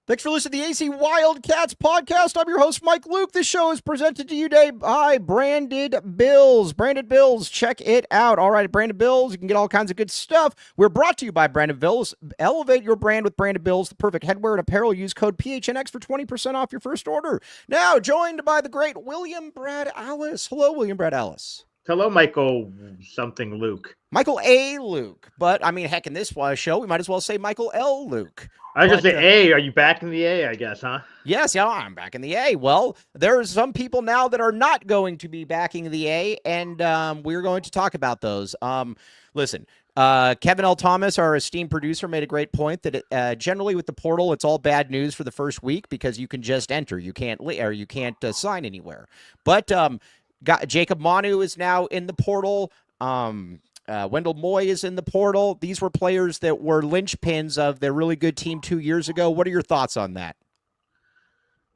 Thanks for listening to the AC Wildcats podcast. I'm your host, Mike Luke. This show is presented to you today by Branded Bills. Branded Bills, check it out. All right, at Branded Bills, you can get all kinds of good stuff. We're brought to you by Branded Bills. Elevate your brand with Branded Bills, the perfect headwear and apparel. Use code PHNX for 20% off your first order. Now, joined by the great William Brad Alice. Hello, William Brad Alice. Hello, Michael something Luke. Michael A. Luke. But, I mean, heck, in this show, we might as well say Michael L. Luke. I was going to say A. Are you back in the A, I guess, huh? Yes, yeah, I'm back in the A. Well, there are some people now that are not going to be backing the A, and we're going to talk about those. Listen, Kevin L. Thomas, our esteemed producer, made a great point that generally with the portal, it's all bad news for the first week because you can just enter. You can't sign anywhere. But Jacob Manu is now in the portal. Wendell Moy is in the portal. These were players that were linchpins of their really good team 2 years ago. What are your thoughts on that?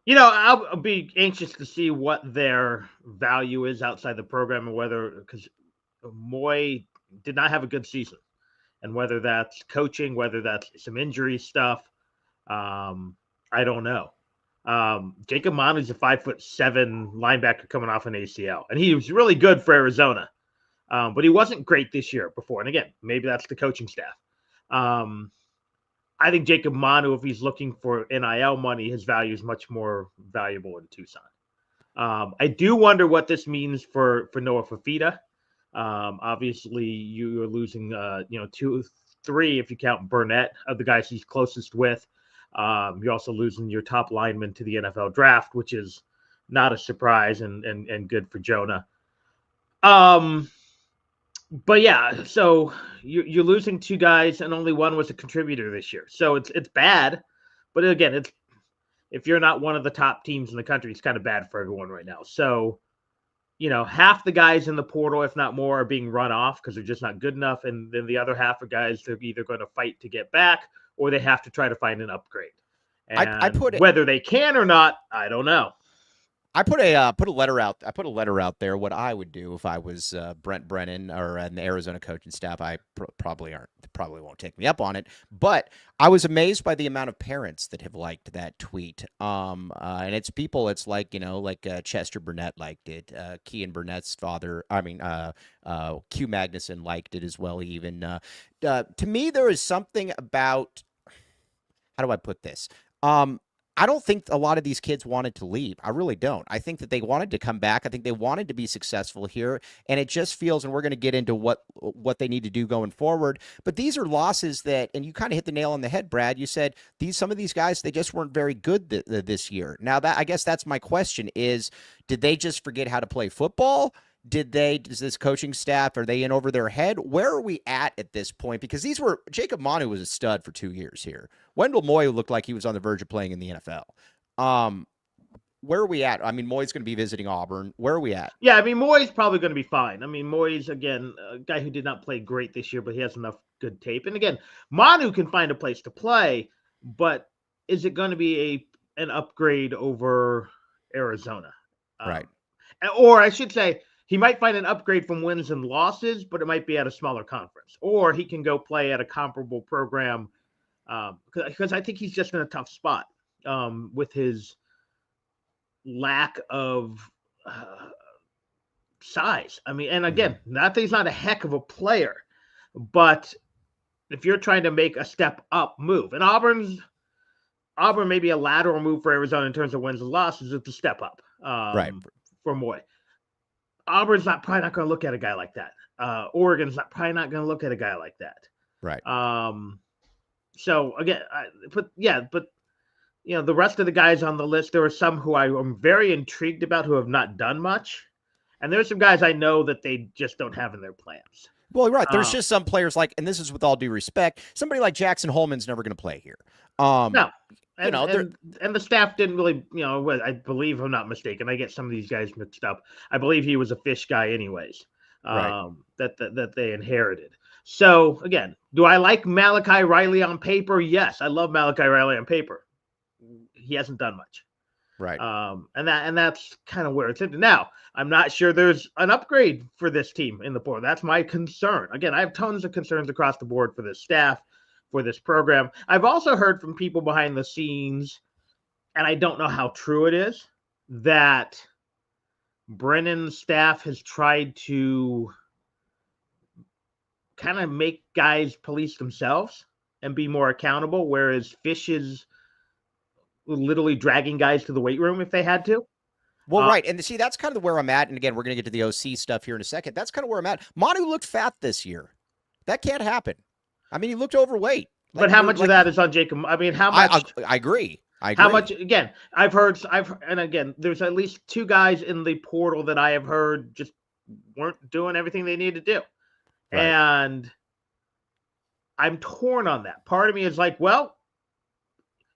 You know, I'll be anxious to see what their value is outside the program and because Moy did not have a good season. And whether that's coaching, whether that's some injury stuff, I don't know. Jacob Manu is a 5'7" linebacker coming off an ACL, and he was really good for Arizona. But he wasn't great this year before. And again, maybe that's the coaching staff. I think Jacob Manu, if he's looking for NIL money, his value is much more valuable in Tucson. I do wonder what this means for Noah Fafita. Obviously, you're losing, 2, 3 if you count Burnett of the guys he's closest with. You're also losing your top lineman to the NFL draft, which is not a surprise and good for Jonah. But yeah, so you're losing 2 guys, and only one was a contributor this year. So it's bad, but again, if you're not one of the top teams in the country, it's kind of bad for everyone right now. So, half the guys in the portal, if not more, are being run off because they're just not good enough, and then the other half of guys, they're either going to fight to get back or they have to try to find an upgrade. And whether they can or not, I don't know. I put a letter out. I put a letter out there. What I would do if I was Brent Brennan or in the Arizona coaching staff, I probably won't take me up on it. But I was amazed by the amount of parents that have liked that tweet. And it's people. It's like Chester Burnett liked it. Kean Burnett's father. Q Magnuson liked it as well. Even to me, there is something about. How do I put this? I don't think a lot of these kids wanted to leave. I really don't. I think that they wanted to come back. I think they wanted to be successful here. And it just feels, and we're going to get into what they need to do going forward. But these are losses that, and you kind of hit the nail on the head, Brad. You said some of these guys, they just weren't very good this year. Now, I guess that's my question is, did they just forget how to play football? Does this coaching staff, are they in over their head? Where are we at this point? Because Jacob Manu was a stud for 2 years here. Wendell Moy looked like he was on the verge of playing in the NFL. Where are we at? I mean, Moy's going to be visiting Auburn. Where are we at? Yeah, I mean, Moy's probably going to be fine. I mean, Moy's, again, a guy who did not play great this year, but he has enough good tape. And again, Manu can find a place to play, but is it going to be an upgrade over Arizona? Right. Or I should say, he might find an upgrade from wins and losses, but it might be at a smaller conference. Or he can go play at a comparable program because I think he's just in a tough spot with his lack of size. I mean, and again, not that he's not a heck of a player, but if you're trying to make a step up move, and Auburn may be a lateral move for Arizona in terms of wins and losses, it's a step up right for Moy. Auburn's probably not going to look at a guy like that. Oregon's probably not going to look at a guy like that. Right. So again, but the rest of the guys on the list, there are some who I am very intrigued about who have not done much, and there's some guys I know that they just don't have in their plans. Well, right. There's just some players and this is with all due respect, somebody like Jackson Holman's never going to play here. No. And the staff didn't really, I believe, if I'm not mistaken, I get some of these guys mixed up. I believe he was a Fish guy anyways, right. that they inherited. So, again, do I like Malachi Riley on paper? Yes, I love Malachi Riley on paper. He hasn't done much. Right. And that's kind of where it's at. Now, I'm not sure there's an upgrade for this team in the portal. That's my concern. Again, I have tons of concerns across the board for this staff, for this program. I've also heard from people behind the scenes, and I don't know how true it is, that Brennan's staff has tried to kind of make guys police themselves and be more accountable, whereas Fish is literally dragging guys to the weight room if they had to. Well, right. And see, that's kind of where I'm at. And again, we're going to get to the OC stuff here in a second. That's kind of where I'm at. Manu looked fat this year. That can't happen. I mean, he looked overweight. But how much of that is on Jacob? I mean, how much? I agree. I agree. How much? Again, and again, there's at least 2 guys in the portal that I have heard just weren't doing everything they needed to do. Right. And I'm torn on that. Part of me is like, well,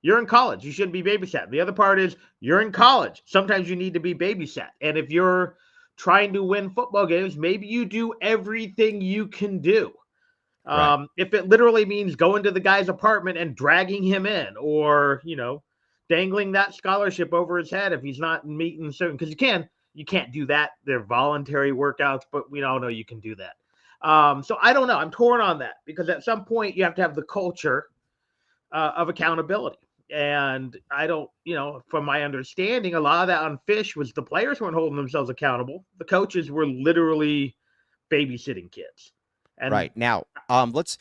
you're in college. You shouldn't be babysat. The other part is you're in college. Sometimes you need to be babysat. And if you're trying to win football games, maybe you do everything you can do. Right. If it literally means going to the guy's apartment and dragging him in, or, dangling that scholarship over his head if he's not meeting certain, because you can't do that. They're voluntary workouts, but we all know you can do that. So I don't know. I'm torn on that, because at some point you have to have the culture of accountability. And I don't, from my understanding, a lot of that on Fish was the players weren't holding themselves accountable. The coaches were literally babysitting kids. And right now, let's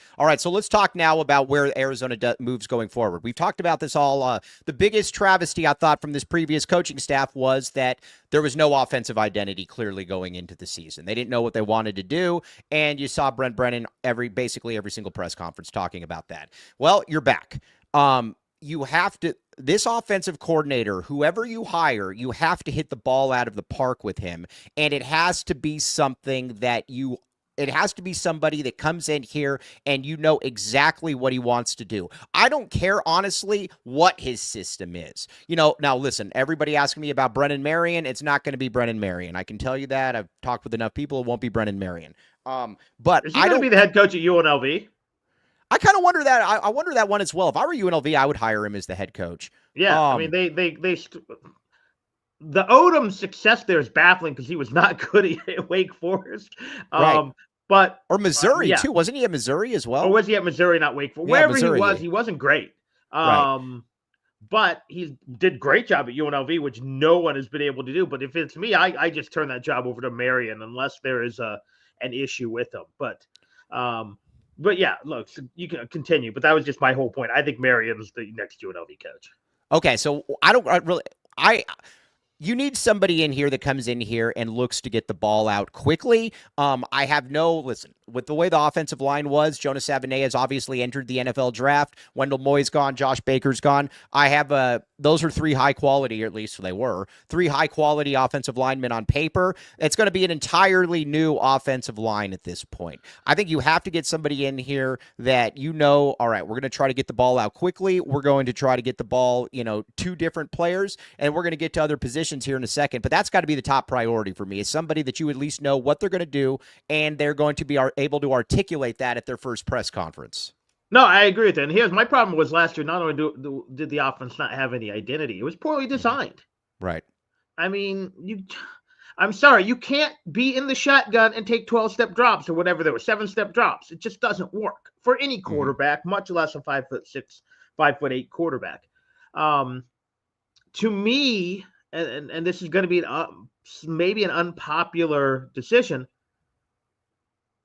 talk now about where Arizona moves going forward. We've talked about this all. The biggest travesty, I thought, from this previous coaching staff was that there was no offensive identity clearly going into the season. They didn't know what they wanted to do, and you saw Brent Brennan basically every single press conference talking about that. Well, you're back. You have to. This offensive coordinator, whoever you hire, you have to hit the ball out of the park with him, and it has to be something that It has to be somebody that comes in here and you know exactly what he wants to do. I don't care, honestly, what his system is. Now listen, everybody asking me about Brennan Marion. It's not going to be Brennan Marion. I can tell you that. I've talked with enough people. It won't be Brennan Marion. But is he going to be the head coach at UNLV? I kind of wonder that. I wonder that one as well. If I were UNLV, I would hire him as the head coach. Yeah, I mean, the Odom success there is baffling because he was not good at Wake Forest. Right. Or Missouri too. Wasn't he at Missouri as well? Or was he at Missouri, not Wake Forest? Wherever Missouri, he wasn't great. Right. But he did great job at UNLV, which no one has been able to do. But if it's me, I just turn that job over to Marion unless there is an issue with him. But yeah, look, so you can continue. But that was just my whole point. I think Marion's the next UNLV coach. Okay, so you need somebody in here that comes in here and looks to get the ball out quickly. Listen, with the way the offensive line was, Jonas Savaiinaea has obviously entered the NFL draft. Wendell Moy's gone. Josh Baker's gone. Those are 3 high quality, or at least they were, 3 high quality offensive linemen on paper. It's going to be an entirely new offensive line at this point. I think you have to get somebody in here that all right, we're going to try to get the ball out quickly. We're going to try to get the ball, 2 different players, and we're going to get to other positions here in a second. But that's got to be the top priority for me, is somebody that you at least know what they're going to do, and they're going to be able to articulate that at their first press conference. No, I agree with that. And here's my problem was last year, not only did the offense not have any identity, it was poorly designed. Right. I mean, I'm sorry, you can't be in the shotgun and take 12-step drops or whatever there were, 7-step drops. It just doesn't work for any quarterback, much less a 5'6", 5'8" quarterback. To me, and this is going to be maybe an unpopular decision,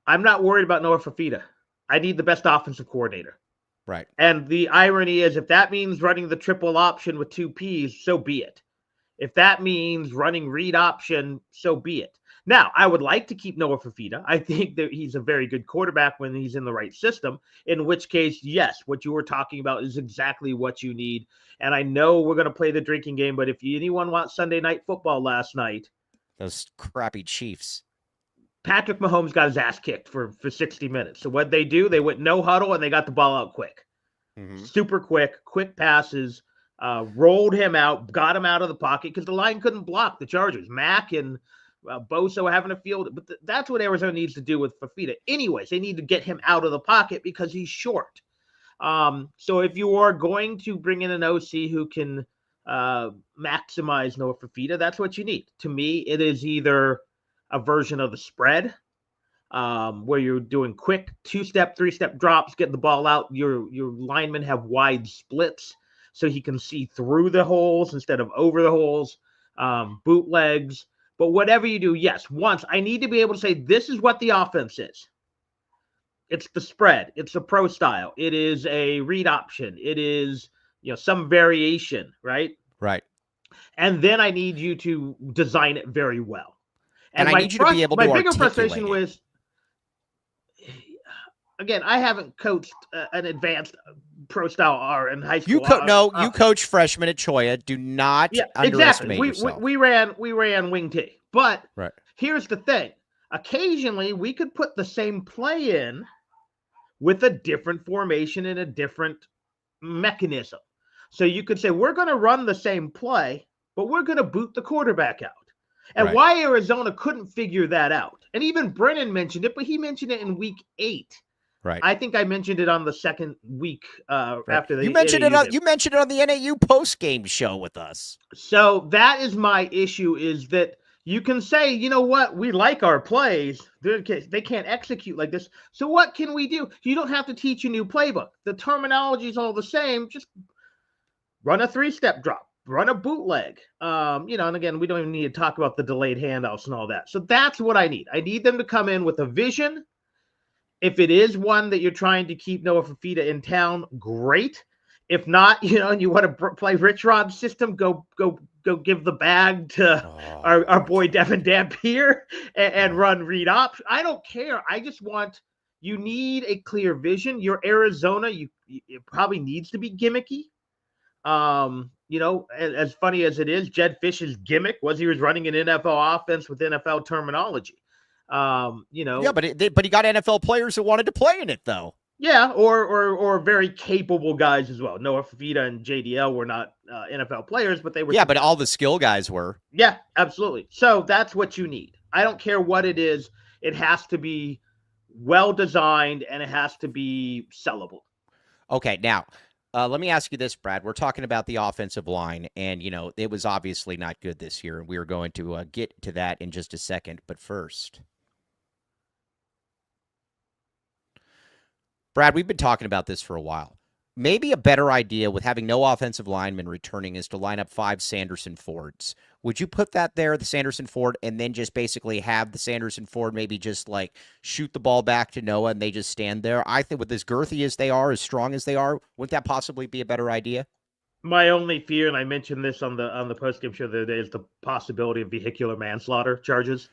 I'm not worried about Noah Fafita. I need the best offensive coordinator. Right. And the irony is, if that means running the triple option with 2 Ps, so be it. If that means running read option, so be it. Now, I would like to keep Noah Fafita. I think that he's a very good quarterback when he's in the right system, in which case, yes, what you were talking about is exactly what you need. And I know we're going to play the drinking game, but if anyone wants Sunday Night Football last night, those crappy Chiefs, Patrick Mahomes got his ass kicked for 60 minutes. So what they do, they went no huddle and they got the ball out quick. Super quick passes, rolled him out, got him out of the pocket because the line couldn't block the Chargers. Mack and Bosa were having a field. But that's what Arizona needs to do with Fafita. Anyways, they need to get him out of the pocket because he's short. So if you are going to bring in an OC who can maximize Noah Fafita, that's what you need. To me, it is either a version of the spread, where you're doing quick 2-step, 3-step drops, getting the ball out. Your linemen have wide splits so he can see through the holes instead of over the holes, bootlegs. But whatever you do, yes, once I need to be able to say, this is what the offense is. It's the spread. It's a pro style. It is a read option. It is, some variation, right? Right. And then I need you to design it very well. And I need you to be able to my bigger articulate frustration it. was, again, I haven't coached an advanced pro style R in high school. You coach freshmen at Choya. Do not underestimate yourself. We ran wing T. But right. Here's the thing. Occasionally, we could put the same play in with a different formation and a different mechanism. So you could say, we're going to run the same play, but we're going to boot the quarterback out. And why Arizona couldn't figure that out. And even Brennan mentioned it, but he mentioned it in week 8. Right. I think I mentioned it on the second week after the you mentioned you mentioned it on the NAU post-game show with us. So that is my issue, is that you can say, you know what, we like our plays. They can't execute like this. So what can we do? You don't have to teach a new playbook. The terminology is all the same. Just run a 3-step drop, run a bootleg. And again, we don't even need to talk about the delayed handoffs and all that. So that's what I need. I need them to come in with a vision. If it is one that you're trying to keep Noah Fafita in town, great. If not, and you want to play Rich Rod's system, go give the bag to our boy Devin Dampier and run read option. I don't care. I just want, you need a clear vision. Your Arizona, it probably needs to be gimmicky. As funny as it is, Jed Fish's gimmick was he was running an NFL offense with NFL terminology. Yeah, but he got NFL players who wanted to play in it, though. Yeah, or very capable guys as well. Noah Fafita and JDL were not NFL players, but they were. Yeah, but all the skill guys were. Yeah, absolutely. So that's what you need. I don't care what it is. It has to be well designed and it has to be sellable. Okay, now let me ask you this, Brad. We're talking about the offensive line, and it was obviously not good this year, and we are going to get to that in just a second. But first, Brad, we've been talking about this for a while. Maybe a better idea with having no offensive linemen returning is to line up 5 Sanderson Fords. Would you put that there, the Sanderson Ford, and then just basically have the Sanderson Ford maybe just like shoot the ball back to Noah and they just stand there? I think with as girthy as they are, as strong as they are, wouldn't that possibly be a better idea? My only fear, and I mentioned this on the postgame show the other day, is the possibility of vehicular manslaughter charges.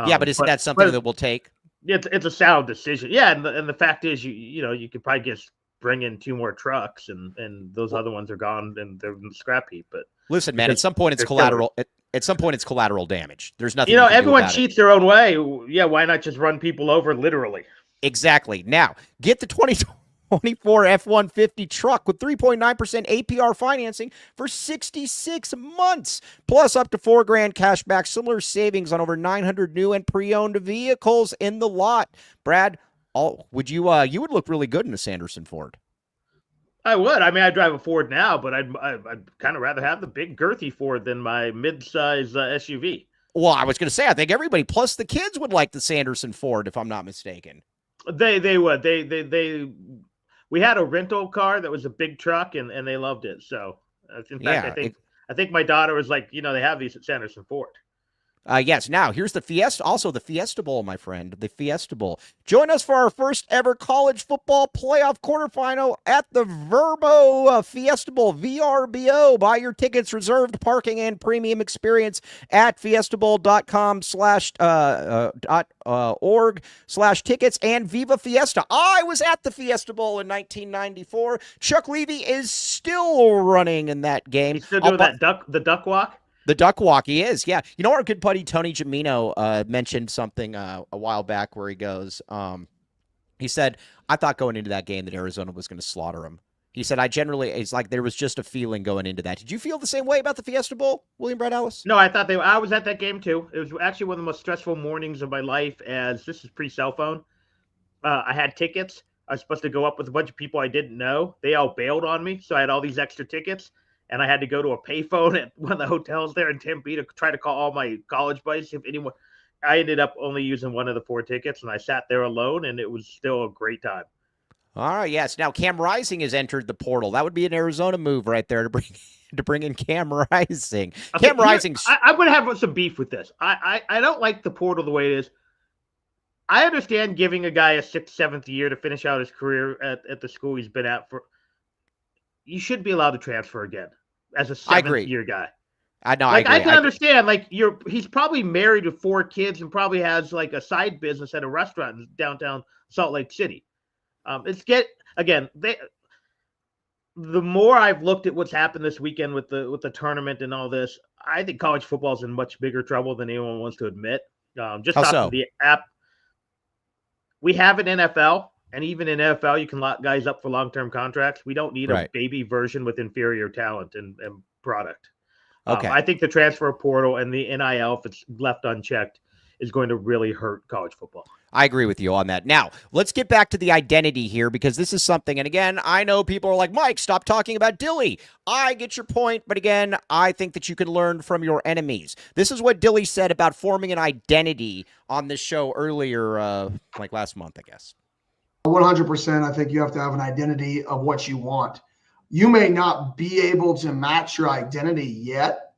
Yeah, but isn't that something that we'll take? It's a sound decision. Yeah, and the fact is, you could probably just bring in 2 more trucks, and those other ones are gone and they're in the scrap heap. But listen, man, at some point it's collateral. At some point it's collateral damage. There's nothing. Everyone cheats their own way. Yeah, why not just run people over literally? Exactly. Now get the 2024 F-150 truck with 3.9% APR financing for 66 months, plus up to $4,000 cash back. Similar savings on over 900 new and pre-owned vehicles in the lot. Brad, would you would look really good in a Sanderson Ford. I would. I mean, I drive a Ford now, but I'd kind of rather have the big girthy Ford than my mid-size SUV. Well, I was going to say, I think everybody, plus the kids, would like the Sanderson Ford, if I'm not mistaken. They would. We had a rental car that was a big truck, and they loved it. So, in fact, I think my daughter was like, they have these at Sanderson Ford. Yes. Now, here's the Fiesta, also the Fiesta Bowl, my friend, the Fiesta Bowl. Join us for our first ever college football playoff quarterfinal at the Verbo Fiesta Bowl, VRBO. Buy your tickets, reserved parking, and premium experience at fiestabowl.com/org/tickets and Viva Fiesta. I was at the Fiesta Bowl in 1994. Chuck Levy is still running in that game. He's still doing the duck walk? The duck walk, he is, yeah. Our good buddy Tony Gimino mentioned something a while back where he goes, he said, I thought going into that game that Arizona was going to slaughter him. He said, it's like there was just a feeling going into that. Did you feel the same way about the Fiesta Bowl, William Brad Ellis? No, I was at that game too. It was actually one of the most stressful mornings of my life, as this is pre-cell phone. I had tickets. I was supposed to go up with a bunch of people I didn't know. They all bailed on me, so I had all these extra tickets. And I had to go to a payphone at one of the hotels there in Tempe to try to call all my college buddies, if anyone. I ended up only using one of the 4 tickets, and I sat there alone, and it was still a great time. All right, yes. Now Cam Rising has entered the portal. That would be an Arizona move right there to bring in Cam Rising. Okay, Cam Rising's I'm going to have some beef with this. I don't like the portal the way it is. I understand giving a guy a 6th, 7th year to finish out his career at the school he's been at for. You should be allowed to transfer again as a 7th year guy. I know. Like, I I agree. can understand. Like, he's probably married with 4 kids and probably has like a side business at a restaurant in downtown Salt Lake City. The more I've looked at what's happened this weekend with the tournament and all this, I think college football is in much bigger trouble than anyone wants to admit. Just How off so? of the app, we have an NFL, and even in NFL, you can lock guys up for long-term contracts. We don't need a baby version with inferior talent and product. Okay. I think the transfer portal and the NIL, if it's left unchecked, is going to really hurt college football. I agree with you on that. Now, let's get back to the identity here, because this is something, and again, I know people are like, Mike, stop talking about Dilly. I get your point, but again, I think that you can learn from your enemies. This is what Dilly said about forming an identity on this show earlier, like last month, I guess. 100%, I think you have to have an identity of what you want. You may not be able to match your identity yet,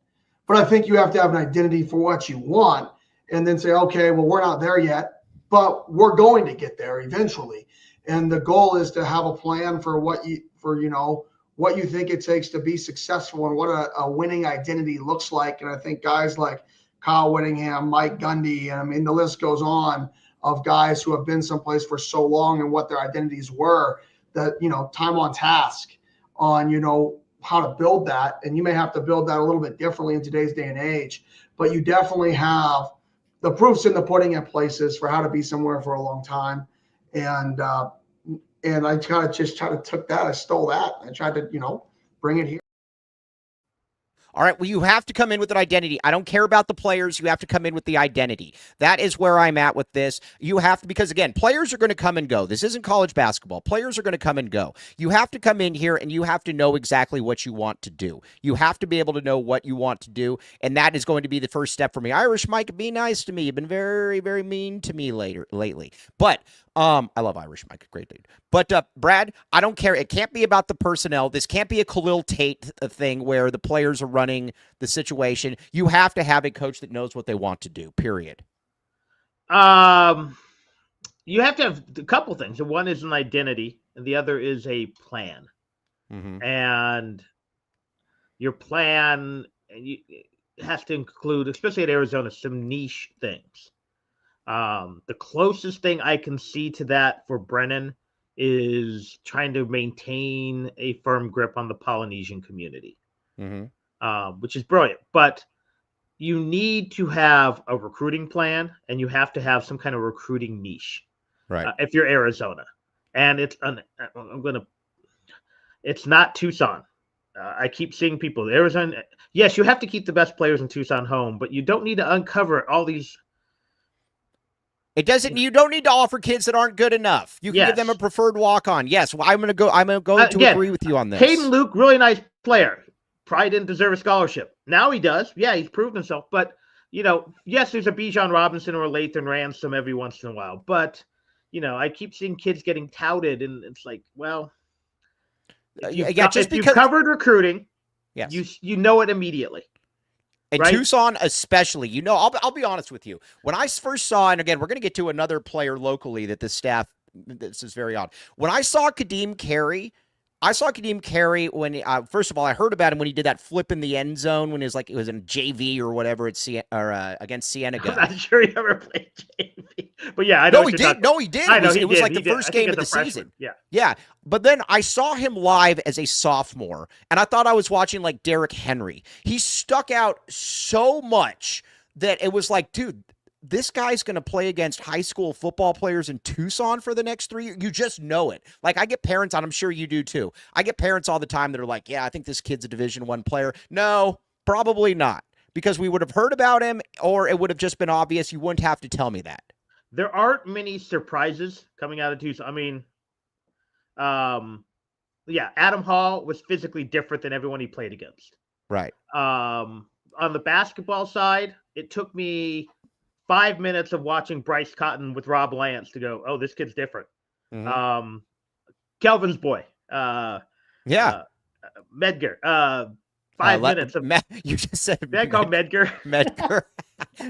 but I think you have to have an identity for what you want, and then say, okay, well, we're not there yet, but we're going to get there eventually. And the goal is to have a plan for what you think it takes to be successful and what a winning identity looks like. And I think guys like Kyle Whittingham, Mike Gundy, and I mean, the list goes on of guys who have been someplace for so long and what their identities were, that, time on task on, how to build that. And you may have to build that a little bit differently in today's day and age, but you definitely have the proofs in the pudding in places for how to be somewhere for a long time. And I took that. I stole that. I tried to, bring it here. All right, well, you have to come in with an identity. I don't care about the players. You have to come in with the identity. That is where I'm at with this. You have to, because again, players are going to come and go. This isn't college basketball. Players are going to come and go. You have to come in here and you have to know exactly what you want to do. You have to be able to know what you want to do, and that is going to be the first step for me. Irish Mike, be nice to me. You've been very, very mean to me lately. But I love Irish Mike, great dude. But Brad, I don't care. It can't be about the personnel. This can't be a Khalil Tate thing where the players are running the situation. You have to have a coach that knows what they want to do, period. You have to have a couple things. One is an identity, and the other is a plan. Mm-hmm. And your plan has to include, especially at Arizona, some niche things. The closest thing I can see to that for Brennan is trying to maintain a firm grip on the Polynesian community, which is brilliant. But you need to have a recruiting plan, and you have to have some kind of recruiting niche, right? If you're Arizona, and it's not Tucson. I keep seeing people Arizona. Yes, you have to keep the best players in Tucson home, but you don't need to uncover all these. It doesn't. You don't need to offer kids that aren't good enough. You can give them a preferred walk-on. Yes, well, I'm going to agree with you on this. Hayden Luke, really nice player. Probably didn't deserve a scholarship. Now he does. Yeah, he's proved himself. But yes, there's a Bijan Robinson or a Lathan Ransom every once in a while. But I keep seeing kids getting touted, and it's like, well, if you've covered recruiting, yes, you know it immediately. And right? Tucson especially, I'll be honest with you. When I first saw, and again, we're going to get to another player locally that this is very odd. When I saw Kadeem Carey when, first of all, I heard about him when he did that flip in the end zone when it was in JV or whatever against Cienega. I'm not sure he ever played JV, but yeah, I know. No, he did. It was like the first game of the season. Yeah. But then I saw him live as a sophomore, and I thought I was watching like Derrick Henry. He stuck out so much that it was like, dude, this guy's going to play against high school football players in Tucson for the next 3 years. You just know it. Like, I get parents, and I'm sure you do too. I get parents all the time that are like, yeah, I think this kid's a Division I player. No, probably not, because we would have heard about him, or it would have just been obvious. You wouldn't have to tell me that. There aren't many surprises coming out of Tucson. I mean, Adam Hall was physically different than everyone he played against. Right. On the basketball side, it took me 5 minutes of watching Bryce Cotton with Rob Lance to go, oh, this kid's different. Mhm. Kelvin's boy, Yeah. Medgar. 5 minutes of You just said they call Medgar. Medgar.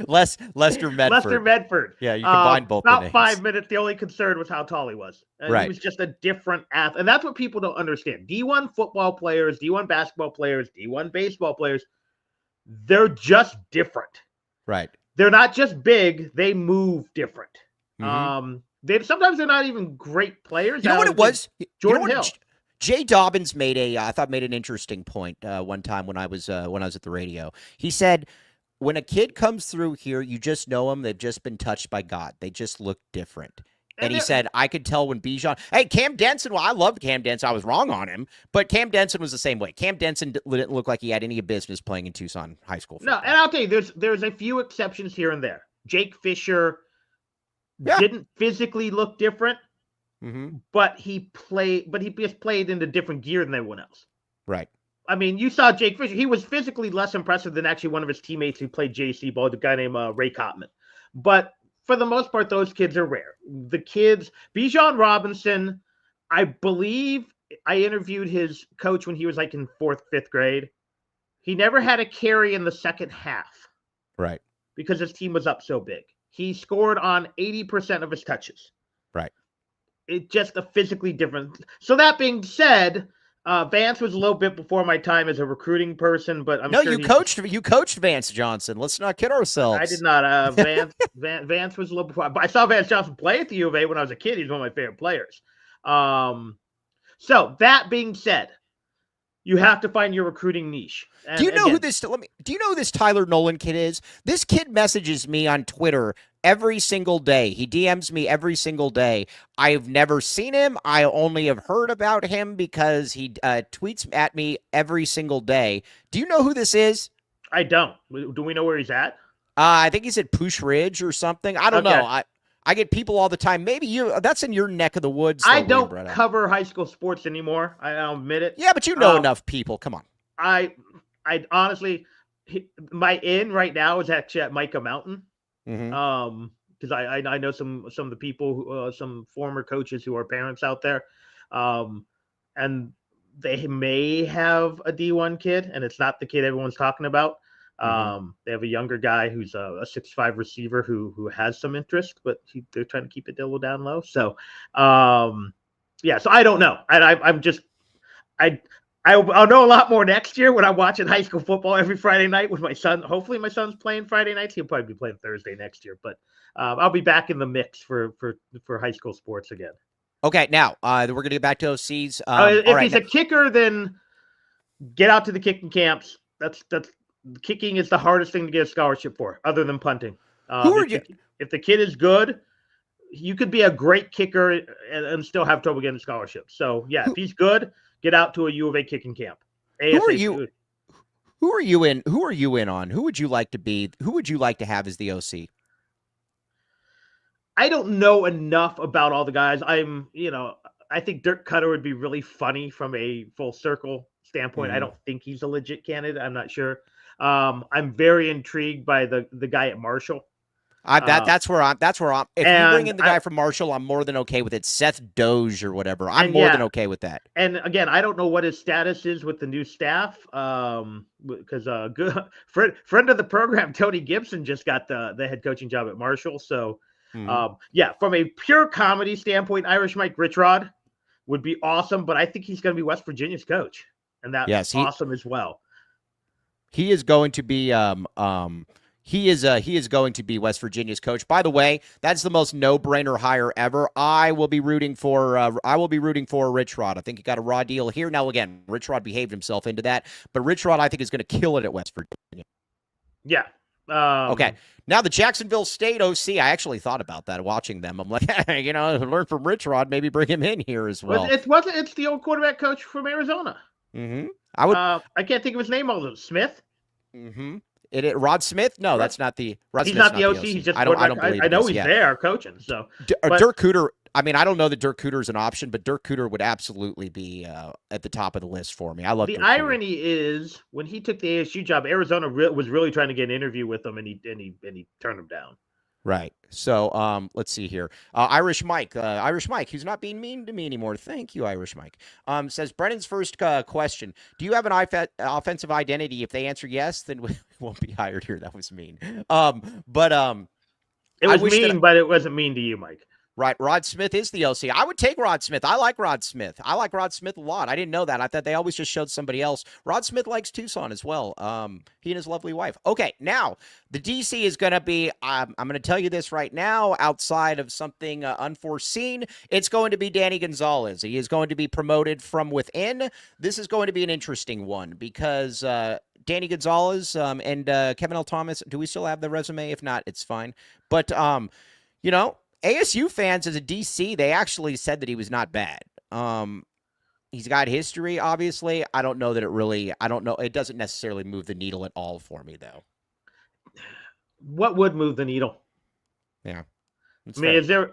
Lester Medford. Lester Medford. Yeah, you combined both the about names. 5 minutes. The only concern was how tall he was. Right. He was just a different athlete, and that's what people don't understand. D1 football players, D1 basketball players, D1 baseball players, they're just different. Right. They're not just big; they move different. Mhm. Sometimes they're not even great players. You know what it was? Jordan Hill. Jay Dobbins made an interesting point one time when I was at the radio. He said, when a kid comes through here, you just know them. They've just been touched by God. They just look different. And he said, I could tell when Bijan. Hey, Cam Denson. Well, I loved Cam Denson. I was wrong on him, but Cam Denson was the same way. Cam Denson didn't look like he had any business playing in Tucson high school football. No, and I'll tell you, there's a few exceptions here and there. Jake Fisher didn't physically look different. Mm-hmm. But he just played into different gear than everyone else. Right. I mean, you saw Jake Fisher. He was physically less impressive than actually one of his teammates who played JC ball, the guy named Ray Cotman. But for the most part, those kids are rare. The kids, Bijan Robinson, I believe I interviewed his coach when he was like in 4th, 5th grade. He never had a carry in the second half. Right. Because his team was up so big. He scored on 80% of his touches. Right. It's just a physically different. So that being said, Vance was a little bit before my time as a recruiting person, but I'm sure you coached Vance Johnson. Let's not kid ourselves. I did not. Vance was a little before. I saw Vance Johnson play at the U of A when I was a kid. He's one of my favorite players. So that being said, you have to find your recruiting niche. And do you know who this Tyler Nolan kid is? This kid messages me on Twitter every single day. He DMs me every single day. I've never seen him. I only have heard about him because he tweets at me every single day. Do you know who this is? I don't. Do we know where he's at? I think he's at Poosh Ridge or something. I don't know. I get people all the time. Maybe that's in your neck of the woods. I don't cover high school sports anymore. I'll admit it. Yeah, but you know enough people. Come on. I honestly, my in right now is actually at Micah Mountain. Mm-hmm. Because I know some of the people, some former coaches who are parents out there, and they may have a D1 kid, and it's not the kid everyone's talking about. They have a younger guy who's a 6'5" receiver who has some interest, but they're trying to keep it a little down low. So, yeah. So I don't know, and I'll know a lot more next year when I'm watching high school football every Friday night with my son. Hopefully my son's playing Friday nights. He'll probably be playing Thursday next year, but I'll be back in the mix for high school sports again. Okay, now we're going to get back to OCs. If he's a kicker, then get out to the kicking camps. That's kicking is the hardest thing to get a scholarship for, other than punting. If the kid is good, you could be a great kicker and still have trouble getting a scholarship. So yeah, if he's good, get out to a U of A kicking camp. Who are you in on? Who would you like to be? Who would you like to have as the OC? I don't know enough about all the guys. I think Dirk Cutter would be really funny from a full circle standpoint. I don't think he's a legit candidate. I'm not sure. I'm very intrigued by the guy at Marshall. That's where I'm. If you bring in the guy from Marshall, I'm more than okay with it. Seth Doge or whatever. I'm more than okay with that. And again, I don't know what his status is with the new staff. Because good friend of the program, Tony Gibson, just got the head coaching job at Marshall. So, yeah, from a pure comedy standpoint, Irish Mike Richrod would be awesome. But I think he's going to be West Virginia's coach, and that's awesome as well. He is going to be he is going to be West Virginia's coach. By the way, that's the most no-brainer hire ever. I will be rooting for Richrod. I think he got a raw deal here. Now again, Richrod behaved himself into that, but Richrod I think is going to kill it at West Virginia. Yeah. Okay. Now the Jacksonville State OC, I actually thought about that watching them. I'm like, learn from Richrod, maybe bring him in here as well. It's the old quarterback coach from Arizona. Mm-hmm. I can't think of his name. Although Smith. Mm-hmm. Rod Smith? No, that's not the. He's not the OC. He's just. I don't believe. I know he's there coaching. So Dirk Cooter. I mean, I don't know that Dirk Cooter is an option, but Dirk Cooter would absolutely be at the top of the list for me. I love. The irony is when he took the ASU job, Arizona was really trying to get an interview with him, and he turned him down. Right. So let's see here. Irish Mike, who's not being mean to me anymore. Thank you, Irish Mike. Says Brennan's first question. Do you have an offensive identity? If they answer yes, then we won't be hired here. That was mean. But it was mean, but it wasn't mean to you, Mike. Right. Rod Smith is the OC. I would take Rod Smith. I like Rod Smith. I like Rod Smith a lot. I didn't know that. I thought they always just showed somebody else. Rod Smith likes Tucson as well. He and his lovely wife. Okay. Now, the DC is going to be, I'm going to tell you this right now, outside of something unforeseen, it's going to be Danny Gonzalez. He is going to be promoted from within. This is going to be an interesting one because Danny Gonzalez and Kevin L. Thomas, do we still have the resume? If not, it's fine. But, you know, ASU fans as a DC, they actually said that he was not bad. He's got history, obviously. I don't know that I don't know. It doesn't necessarily move the needle at all for me, though. What would move the needle? Yeah. I mean,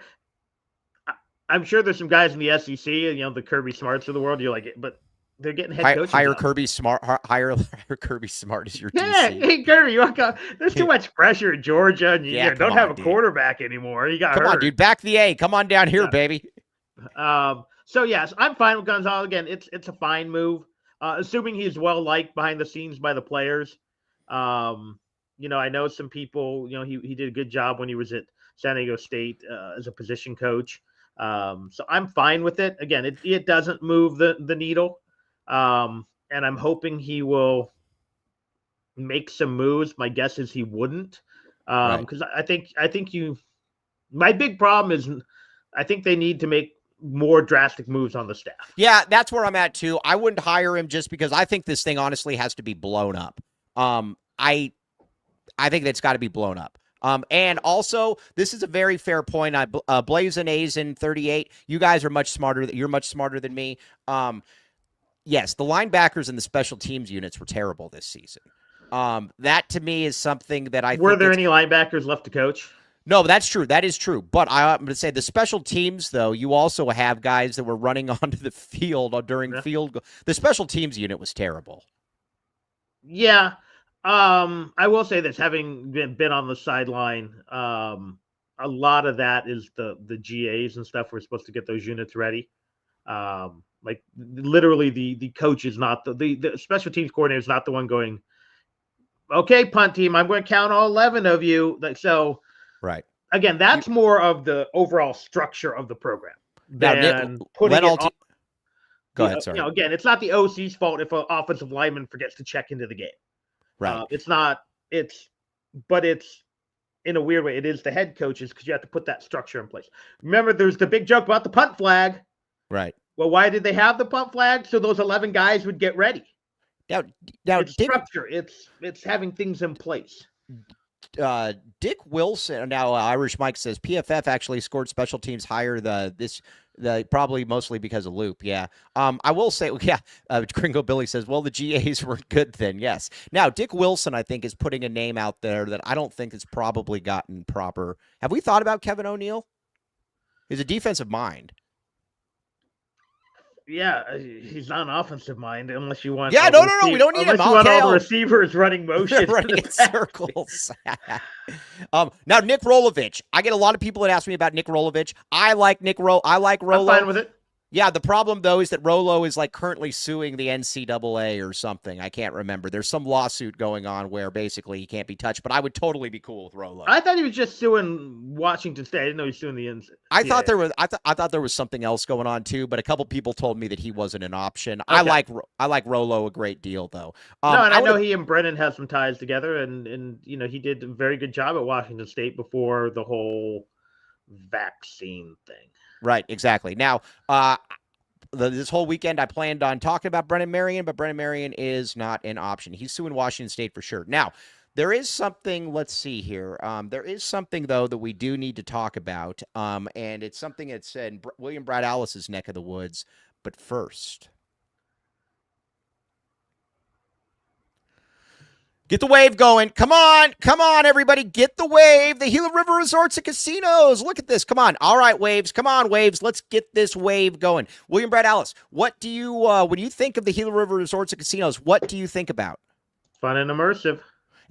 I'm sure there's some guys in the SEC, you know, the Kirby Smarts of the world. You're like, but they're getting head coaches. Hire Kirby Smart. Hire Kirby Smart as your DC. Yeah, hey Kirby, there's too much pressure at Georgia, and you don't have a quarterback anymore. You got come on, dude, back the A. Come on down here, baby. So yes, I'm fine with Gonzalez. Again, it's a fine move, assuming he's well liked behind the scenes by the players. You know, I know some people. You know, he did a good job when he was at San Diego State as a position coach. So I'm fine with it. Again, it doesn't move the needle. And I'm hoping he will make some moves. My guess is he wouldn't, because I think my big problem is I think they need to make more drastic moves on the staff. Yeah, that's where I'm at too. I wouldn't hire him just because I think this thing honestly has to be blown up. I think that's got to be blown up. And also, this is a very fair point. Blazin' A's in 38. You guys are much smarter. You're much smarter than me. Yes, the linebackers and the special teams units were terrible this season. That to me is something that I were there any linebackers left to coach? No, that's true. That is true. But I'm going to say the special teams, though, you also have guys that were running onto the field during field goal. The special teams unit was terrible. Yeah. I will say this, having been on the sideline, a lot of that is the GAs and stuff. We're supposed to get those units ready. Like literally the coach is not the special teams coordinator is not the one going, okay, punt team, I'm going to count all 11 of you. Like, so right. Again, that's more of the overall structure of the program than putting it on. Go ahead, sorry. You know, again, it's not the OC's fault if an offensive lineman forgets to check into the game. Right. It's not, but it's in a weird way. It is the head coaches because you have to put that structure in place. Remember, there's the big joke about the punt flag. Right. Well, why did they have the punt flag? So those 11 guys would get ready. Now it's structure. It's having things in place. Dick Wilson. Now Irish Mike says PFF actually scored special teams higher probably mostly because of Loop. Yeah. I will say, Gringo Billy says, well, the GAs weren't good then. Yes. Now, Dick Wilson, I think, is putting a name out there that I don't think has probably gotten proper. Have we thought about Kevin O'Neill? He's a defensive mind. Yeah, he's not an offensive mind unless you want. Yeah, no, we don't need him. Unless you want all the receivers running motion, running in circles. Now Nick Rolovich. I get a lot of people that ask me about Nick Rolovich. I like Rolo. I'm fine with it. Yeah, the problem, though, is that Rolo is like currently suing the NCAA or something. I can't remember. There's some lawsuit going on where basically he can't be touched, but I would totally be cool with Rolo. I thought he was just suing Washington State. I didn't know he was suing the NCAA. I thought there was something else going on, too, but a couple people told me that he wasn't an option. Okay. I like Rolo a great deal, though. I know he and Brennan have some ties together, and you know, he did a very good job at Washington State before the whole vaccine thing. Right, exactly. Now, this whole weekend I planned on talking about Brennan Marion, but Brennan Marion is not an option. He's suing Washington State for sure. Now, there is something, let's see here. There is something, though, that we do need to talk about, and it's something that's in William Brad Alice's neck of the woods. But first, get the wave going. Come on, everybody. Get the wave. The Gila River Resorts and Casinos. Look at this. Come on. All right, waves. Come on, waves. Let's get this wave going. William Brad Alice, what do you, when you think of the Gila River Resorts and Casinos, what do you think about? Fun and immersive.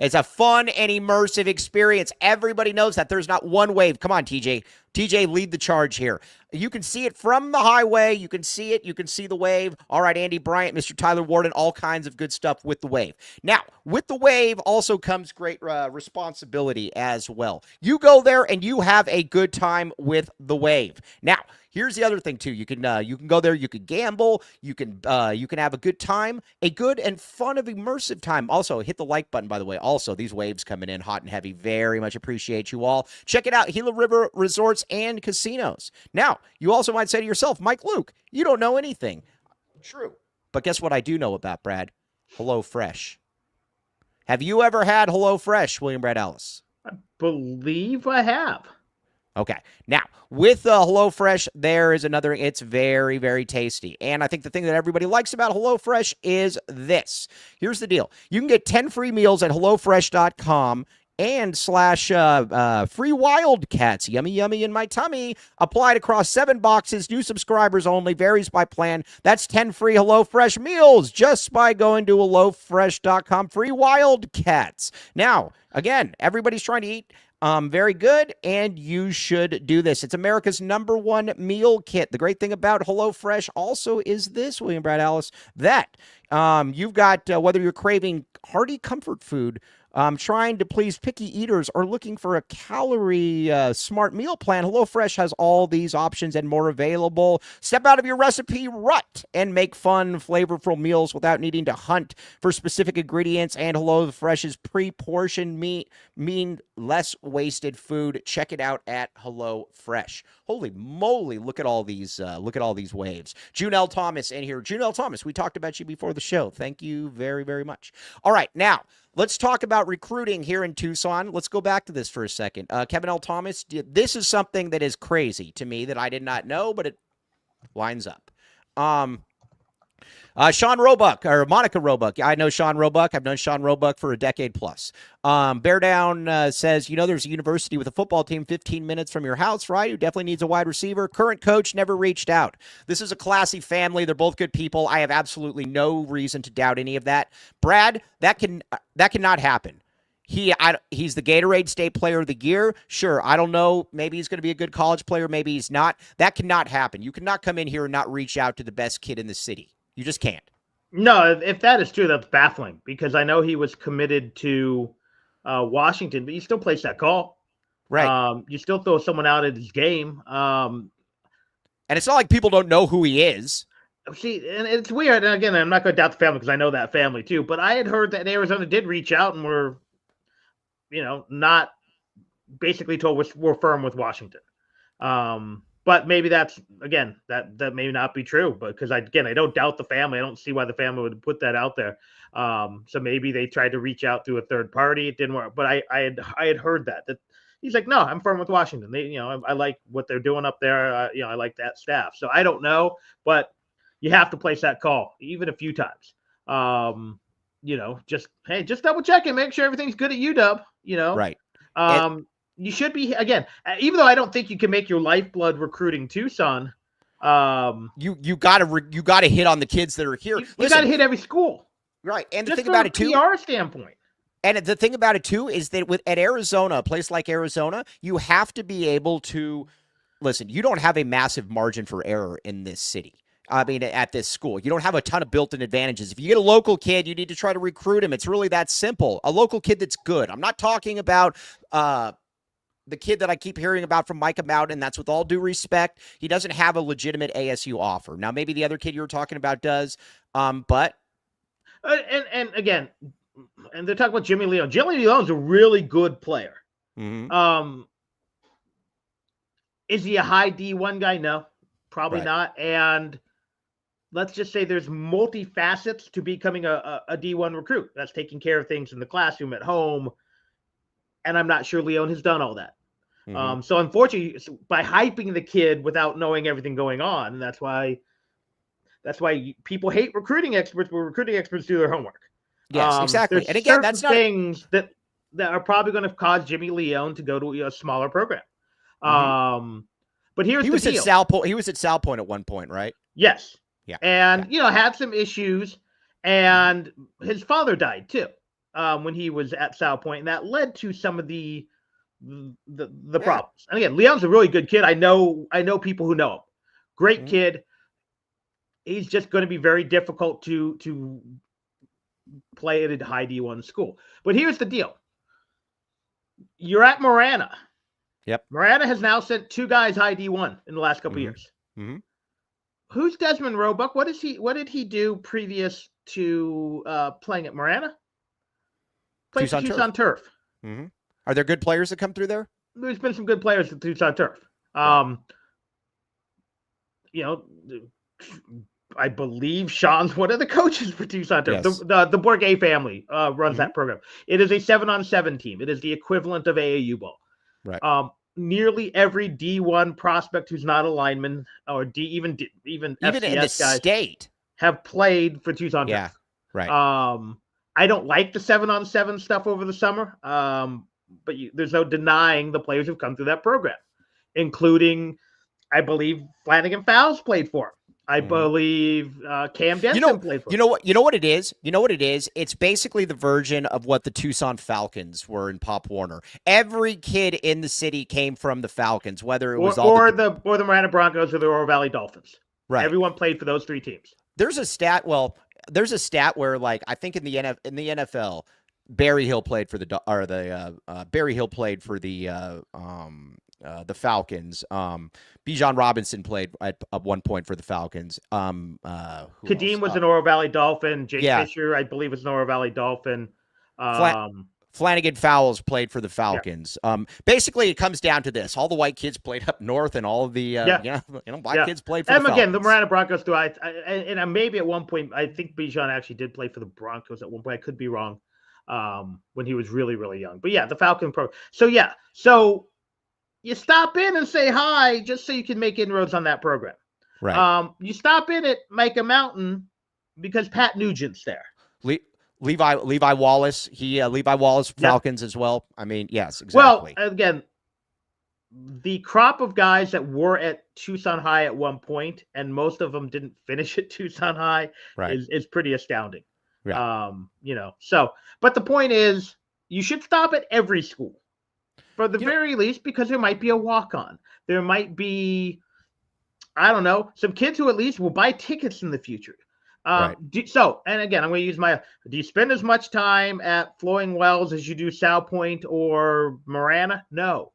It's a fun and immersive experience. Everybody knows that there's not one wave. Come on, TJ. TJ, lead the charge here. You can see it from the highway. You can see it. You can see the wave. All right, Andy Bryant, Mr. Tyler Warden, all kinds of good stuff with the wave. Now, with the wave also comes great responsibility as well. You go there and you have a good time with the wave. Now, here's the other thing too. You can go there. You can gamble. You can have a good time, a good and fun of immersive time. Also, hit the like button, by the way. Also, these waves coming in hot and heavy. Very much appreciate you all. Check it out. Gila River Resorts and Casinos. Now, you also might say to yourself, Mike Luke, you don't know anything. True. But guess what I do know about, Brad? HelloFresh. Have you ever had HelloFresh, William Brad Ellis? I believe I have. Okay. Now, with HelloFresh, there is another, it's very, very tasty. And I think the thing that everybody likes about HelloFresh is this. Here's the deal. You can get 10 free meals at HelloFresh.com and / free Wildcats. Yummy, yummy in my tummy. Applied across 7 boxes. New subscribers only. Varies by plan. That's 10 free HelloFresh meals just by going to HelloFresh.com. Free Wildcats. Now, again, everybody's trying to eat very good, and you should do this. It's America's #1 meal kit. The great thing about HelloFresh also is this, William Brad Ellis, that you've got, whether you're craving hearty comfort food, trying to please picky eaters, or looking for a calorie smart meal plan, HelloFresh has all these options and more available. Step out of your recipe rut and make fun, flavorful meals without needing to hunt for specific ingredients. And HelloFresh's pre-portioned mean less wasted food. Check it out at HelloFresh. Holy moly! Look at all these waves. Junelle Thomas in here. Junelle Thomas, we talked about you before the show. Thank you very, very much. All right, now let's talk about recruiting here in Tucson. Let's go back to this for a second. Kevin L. Thomas, this is something that is crazy to me that I did not know, but it lines up. Sean Roebuck, or Monica Roebuck. I know Sean Roebuck. I've known Sean Roebuck for a decade plus. Bear Down says, there's a university with a football team 15 minutes from your house, right? Who definitely needs a wide receiver. Current coach never reached out. This is a classy family. They're both good people. I have absolutely no reason to doubt any of that. Brad, that cannot happen. He's the Gatorade State Player of the Year. Sure, I don't know. Maybe he's going to be a good college player. Maybe he's not. That cannot happen. You cannot come in here and not reach out to the best kid in the city. You just can't. No, if that is true, that's baffling, because I know he was committed to Washington, but you still place that call. Right. You still throw someone out at his game. And it's not like people don't know who he is. See, and it's weird. And again, I'm not going to doubt the family because I know that family too. But I had heard that Arizona did reach out and were, not basically told we're firm with Washington. But maybe that's, again, that may not be true, but because I don't doubt the family. I don't see why the family would put that out there. So maybe they tried to reach out through a third party. It didn't work. But I had heard that he's like, no, I'm firm with Washington. They, I like what they're doing up there. I like that staff. So I don't know, but you have to place that call even a few times. Just double check and make sure everything's good at UW, Right. You should be, again, even though I don't think you can make your lifeblood recruiting Tucson. You gotta hit on the kids that are here. You gotta hit every school. Right. And the Just thing about it too, PR standpoint. And the thing about it too is that at Arizona, a place like Arizona, you have to be able to listen. You don't have a massive margin for error in this city. I mean, at this school, you don't have a ton of built-in advantages. If you get a local kid, you need to try to recruit him. It's really that simple. A local kid that's good. I'm not talking about the kid that I keep hearing about from Micah Mountain. That's with all due respect. He doesn't have a legitimate ASU offer. Now, maybe the other kid you were talking about does, but. And again, and they're talking about Jimmy Leone. Jimmy Leone's a really good player. Mm-hmm. Is he a high D1 guy? No, probably Right. not. And let's just say there's multifacets to becoming a D1 recruit. That's taking care of things in the classroom, at home. And I'm not sure Leone has done all that. Mm-hmm. So unfortunately, by hyping the kid without knowing everything going on, that's why people hate recruiting experts, but recruiting experts do their homework. Yes, exactly. And again, that's not things that are probably going to cause Jimmy Leone to go to a smaller program. Mm-hmm. But here's the deal. He was at Sal Point at one point, right? Yes. Yeah. And had some issues, and his father died too. when he was at South Point, and that led to some of the problems. And again, Leon's a really good kid. I know people who know him. Great kid. He's just going to be very difficult to play at a high D1 school. But here's the deal. You're at Marana. Yep. Marana has now sent 2 guys high D1 in the last couple of years. Who's Desmond Roebuck? What did he do previous to playing at Marana? Played for Tucson Turf. Are there good players that come through there? There's been some good players at Tucson Turf. You know, I believe Sean's one of the coaches for Tucson Turf. Yes. The Bourget family runs that program. It is a 7-on-7 team. It is the equivalent of AAU ball. Right. Nearly every D1 prospect who's not a lineman or even FCS in the guys state have played for Tucson Turf. Yeah. Right. I don't like the 7-on-7 stuff over the summer. But there's no denying the players who've come through that program, including, I believe, Flanagan Fowles played for him. I believe Cam Denson played for him. You know what it is? It's basically the version of what the Tucson Falcons were in Pop Warner. Every kid in the city came from the Falcons, whether it was the Marana Broncos or the Oro Valley Dolphins. Right. Everyone played for those 3 teams. There's a stat where, like, I think in the NFL, Barry Hill played for the Falcons. Bijan Robinson played at one point for the Falcons. Kadeem was an Oro Valley Dolphin. Jake Fisher, I believe, was an Oro Valley Dolphin. Flanagan Fowles played for the Falcons. Basically, it comes down to this: all the white kids played up north, and all of the black kids played for the Falcons. Again, the Marana Broncos do. And maybe at one point, I think Bijan actually did play for the Broncos at one point. I could be wrong. When he was really, really young. But yeah, the Falcon Pro. So you stop in and say hi just so you can make inroads on that program. Right. You stop in at Micah Mountain because Pat Nugent's there. Levi Wallace. Levi Wallace Falcons as well. I mean, yes, exactly. Well, again, the crop of guys that were at Tucson High at one point, and most of them didn't finish at Tucson High, is pretty astounding. Yeah. But the point is, you should stop at every school for the very least, because there might be a walk-on. There might be, I don't know, some kids who at least will buy tickets in the future. And again, I'm going to use do you spend as much time at Flowing Wells as you do South Point or Marana? No,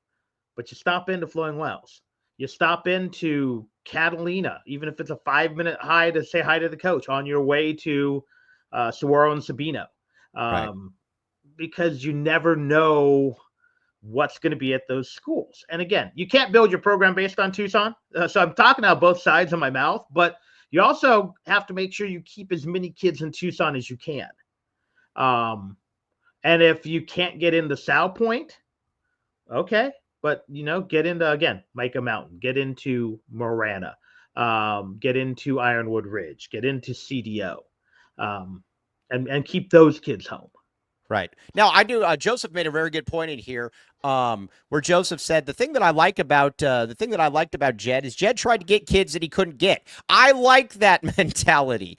but you stop into Flowing Wells. You stop into Catalina, even if it's a 5-minute hi to say hi to the coach on your way to Saguaro and Sabino, because you never know what's going to be at those schools. And again, you can't build your program based on Tucson. So I'm talking out both sides of my mouth, but you also have to make sure you keep as many kids in Tucson as you can. And if you can't get into South Point, okay, but get into, again, Micah Mountain, get into Marana, get into Ironwood Ridge, get into CDO. And keep those kids home. Right. Now, I do. Joseph made a very good point in here, where Joseph said the thing that I liked about Jed is Jed tried to get kids that he couldn't get. I like that mentality,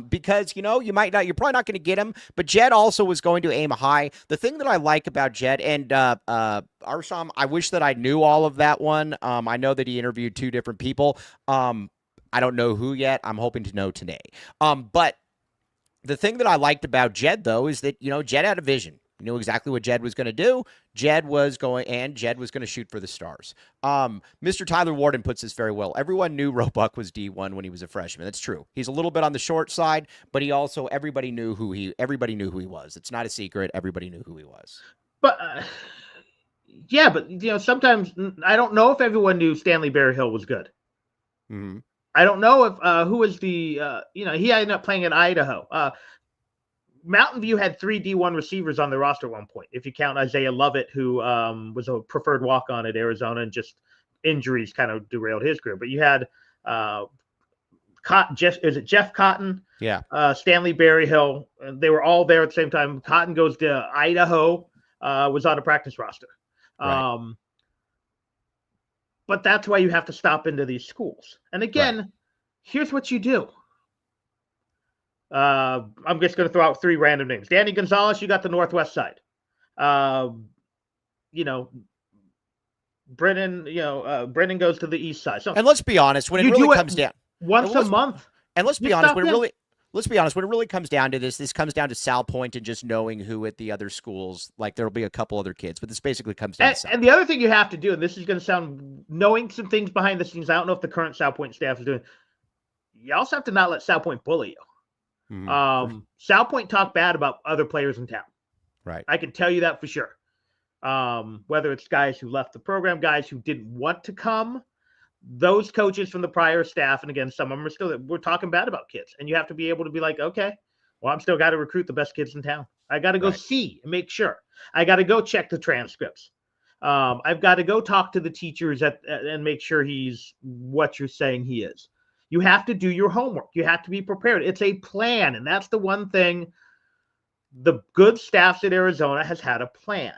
because you're probably not going to get them, but Jed also was going to aim high. The thing that I like about Jed and Arsham, I wish that I knew all of that one. I know that he interviewed 2 different people. I don't know who yet. I'm hoping to know today. But the thing that I liked about Jed, though, is that, Jed had a vision. He knew exactly what Jed was going to do. Jed was going to shoot for the stars. Mr. Tyler Warden puts this very well. Everyone knew Roebuck was D1 when he was a freshman. That's true. He's a little bit on the short side, but everybody knew who he was. It's not a secret. Everybody knew who he was. But sometimes I don't know if everyone knew Stanley Berryhill was good. Mm-hmm. I don't know if who was the he ended up playing in Idaho. Mountain View had 3 D1 receivers on the roster at one point, if you count Isaiah Lovett, who was a preferred walk-on at Arizona, and just injuries kind of derailed his career. But you had Jeff Cotton? Yeah. Stanley Berryhill. They were all there at the same time. Cotton goes to Idaho, was on a practice roster. Right. But that's why you have to stop into these schools. And again, here's what you do. I'm just going to throw out 3 random names. Danny Gonzalez, you got the Northwest side. Brennan, Brennan goes to the East side. So, and let's be honest, when it really comes down once a month. And let's be honest, when it really comes down to this comes down to Sal Point and just knowing who at the other schools, like there'll be a couple other kids, but this basically comes down to Sal. And the other thing you have to do, and this is going to sound, knowing some things behind the scenes, I don't know if the current Sal Point staff is doing, you also have to not let Sal Point bully you. Mm-hmm. Sal Point talk bad about other players in town. Right. I can tell you that for sure. Whether it's guys who left the program, guys who didn't want to come, those coaches from the prior staff, and again, some of them are still, we're talking bad about kids, and you have to be able to be like, okay, well, I'm still got to recruit the best kids in town. I got to go see and make sure. I got to go check the transcripts. I've got to go talk to the teachers and make sure he's what you're saying he is. You have to do your homework. You have to be prepared. It's a plan, and that's the one thing the good staffs at Arizona has had a plan.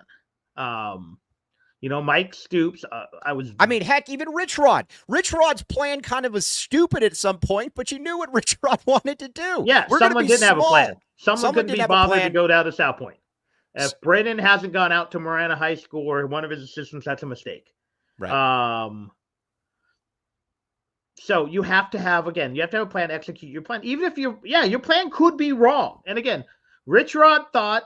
Mike Stoops, heck, even Rich Rod. Rich Rod's plan kind of was stupid at some point, but you knew what Rich Rod wanted to do. Yeah, someone didn't have a plan. Someone couldn't be bothered to go down to South Point. If Brennan hasn't gone out to Marana High School or one of his assistants, that's a mistake. Right. So you have to have a plan, execute your plan. Even if your plan could be wrong. And again, Rich Rod thought,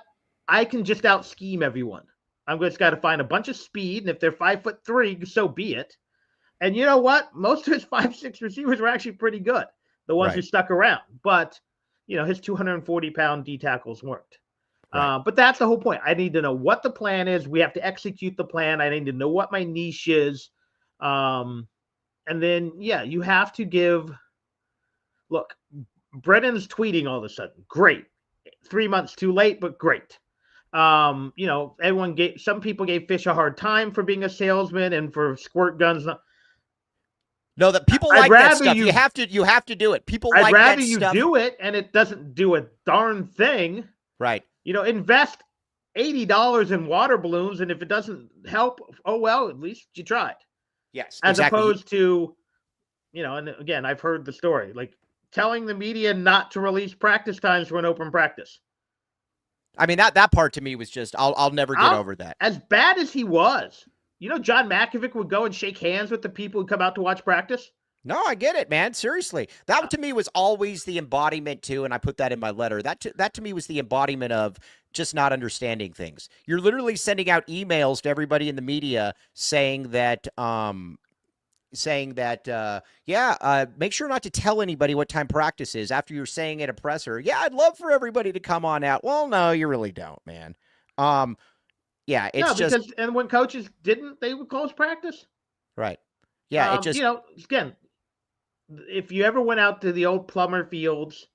I can just out scheme everyone. I'm just got to find a bunch of speed, and if they're 5'3", so be it. And you know what? Most of his 5'6" receivers were actually pretty good, the ones who stuck around. But his 240-pound D tackles worked. Right. But that's the whole point. I need to know what the plan is. We have to execute the plan. I need to know what my niche is. And then you have to give. Look, Brennan's tweeting all of a sudden. Great, 3 months too late, but great. Some people gave Fish a hard time for being a salesman and for squirt guns. No, that people like that stuff. You have to do it. People like that stuff. I'd rather you do it and it doesn't do a darn thing. Right. Invest $80 in water balloons, and if it doesn't help, oh well, at least you tried. Yes. As opposed to, and again, I've heard the story, like telling the media not to release practice times for an open practice. I mean, that part to me was just, I'll never get over that. As bad as he was, John Makovic would go and shake hands with the people who come out to watch practice. No, I get it, man. Seriously. That to me was always the embodiment too, and I put that in my letter. That to me was the embodiment of just not understanding things. You're literally sending out emails to everybody in the media saying that make sure not to tell anybody what time practice is after you're saying at a presser. Yeah, I'd love for everybody to come on out. Well, no, you really don't, man. And when coaches didn't, they would close practice. Right. Yeah, again, if you ever went out to the old Plummer Fields,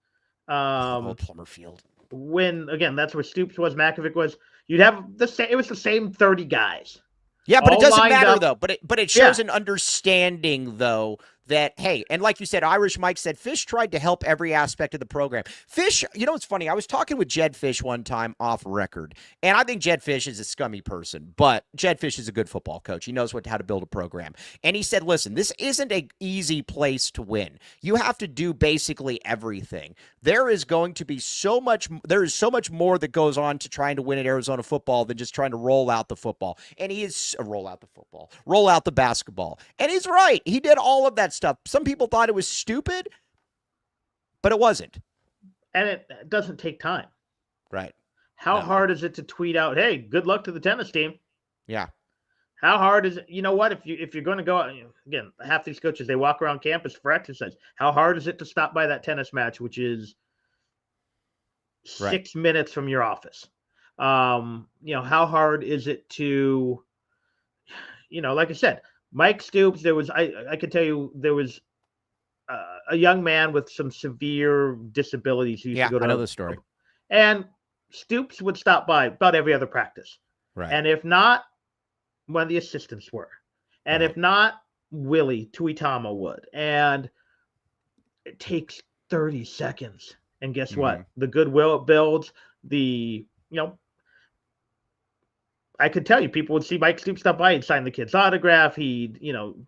old Plummer Field, when again that's where Stoops was, Makovic was, you'd have it was the same 30 guys. Yeah, but it doesn't matter though. But it shows an understanding though that, hey, and like you said, Irish Mike said, Fish tried to help every aspect of the program. Fish, it's funny. I was talking with Jed Fish one time off record, and I think Jed Fish is a scummy person, but Jed Fish is a good football coach. He knows how to build a program. And he said, listen, this isn't an easy place to win. You have to do basically everything. There is so much more that goes on to trying to win at Arizona football than just trying to roll out the football. And he is roll out the basketball. And he's right. He did all of that stuff. Some people thought it was stupid, but it wasn't. And it doesn't take time. Right. How hard is it to tweet out, hey, good luck to the tennis team? Yeah. How hard is it? You know what? If you're going to go out, again, half these coaches, they walk around campus for exercise. How hard is it to stop by that tennis match, which is 6 minutes from your office? How hard is it to, like I said, Mike Stoops, I could tell you there was a young man with some severe disabilities who used to go to. I know the story. And Stoops would stop by about every other practice. Right. And if not, one of the assistants were. And if not, Willie Tuitama would. And it takes 30 seconds. And guess what? The goodwill it builds, I could tell you, people would see Mike Stoops stop by, he'd sign the kid's autograph, he'd,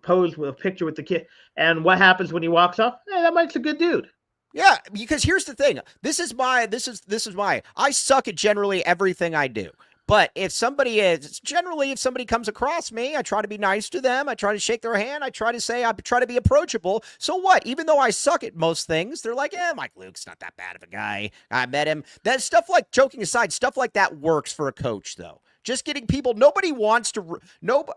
pose with a picture with the kid. And what happens when he walks off? Hey, that Mike's a good dude. Yeah, because here's the thing. This is my I suck at generally everything I do. But if somebody comes across me, I try to be nice to them. I try to shake their hand. I try to be approachable. So what? Even though I suck at most things, they're like, Mike Luke's not that bad of a guy. I met him. That stuff, like, joking aside, stuff like that works for a coach, though. Just getting people,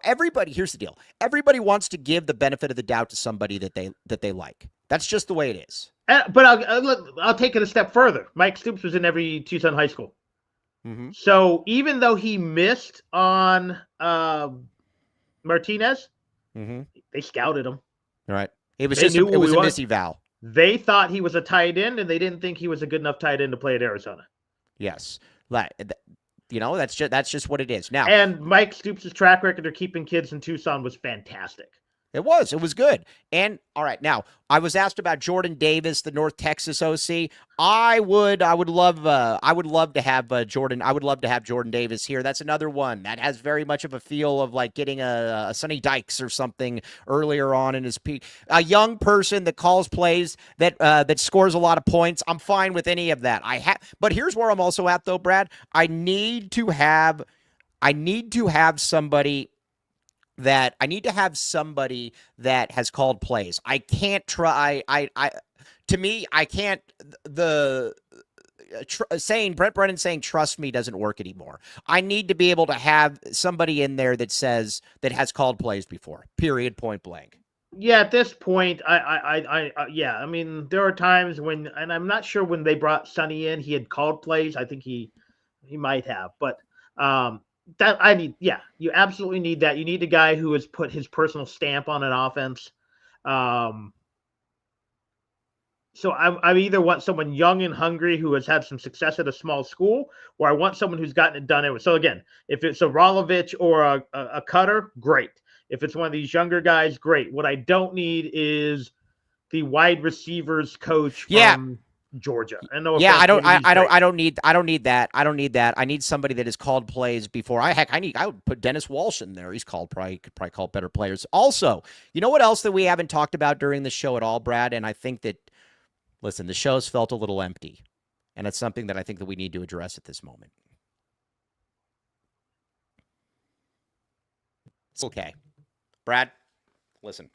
everybody, here's the deal. Everybody wants to give the benefit of the doubt to somebody that they like. That's just the way it is. But I'll take it a step further. Mike Stoops was in every Tucson high school. Mm-hmm. So even though he missed on Martinez, they scouted him. Right. It was a missy Val. They thought he was a tight end, and they didn't think he was a good enough tight end to play at Arizona. Yes. That's just what it is. Now, and Mike Stoops' track record of keeping kids in Tucson was fantastic. It was good. And all right, now I was asked about Jordan Davis, the North Texas OC. I would love to have Jordan. I would love to have Jordan Davis here. That's another one that has very much of a feel of like getting a Sonny Dykes or something earlier on in his peak. A young person that calls plays, that scores a lot of points. I'm fine with any of that. But here's where I'm also at though, Brad. I need to have somebody that has called plays. I can't try. To me, I can't. Saying Brent Brennan saying "trust me" doesn't work anymore. I need to be able to have somebody in there that has called plays before. Period. Point blank. Yeah, at this point, yeah. I mean, there are times when, and I'm not sure when they brought Sonny in, he had called plays. I think he might have, but you absolutely need that. You need a guy who has put his personal stamp on an offense. So I either want someone young and hungry who has had some success at a small school, or I want someone who's gotten it done. So again, if it's a Rolovich or a Cutter, great. If it's one of these younger guys, great. What I don't need is the wide receivers coach from Georgia. I don't need that. I need somebody that has called plays before. I would put Dennis Walsh in there. He's could probably call better players. Also, you know what else that we haven't talked about during the show at all, Brad? And I think that, listen, the show's felt a little empty, and it's something that I think that we need to address at this moment. It's okay. Brad, listen.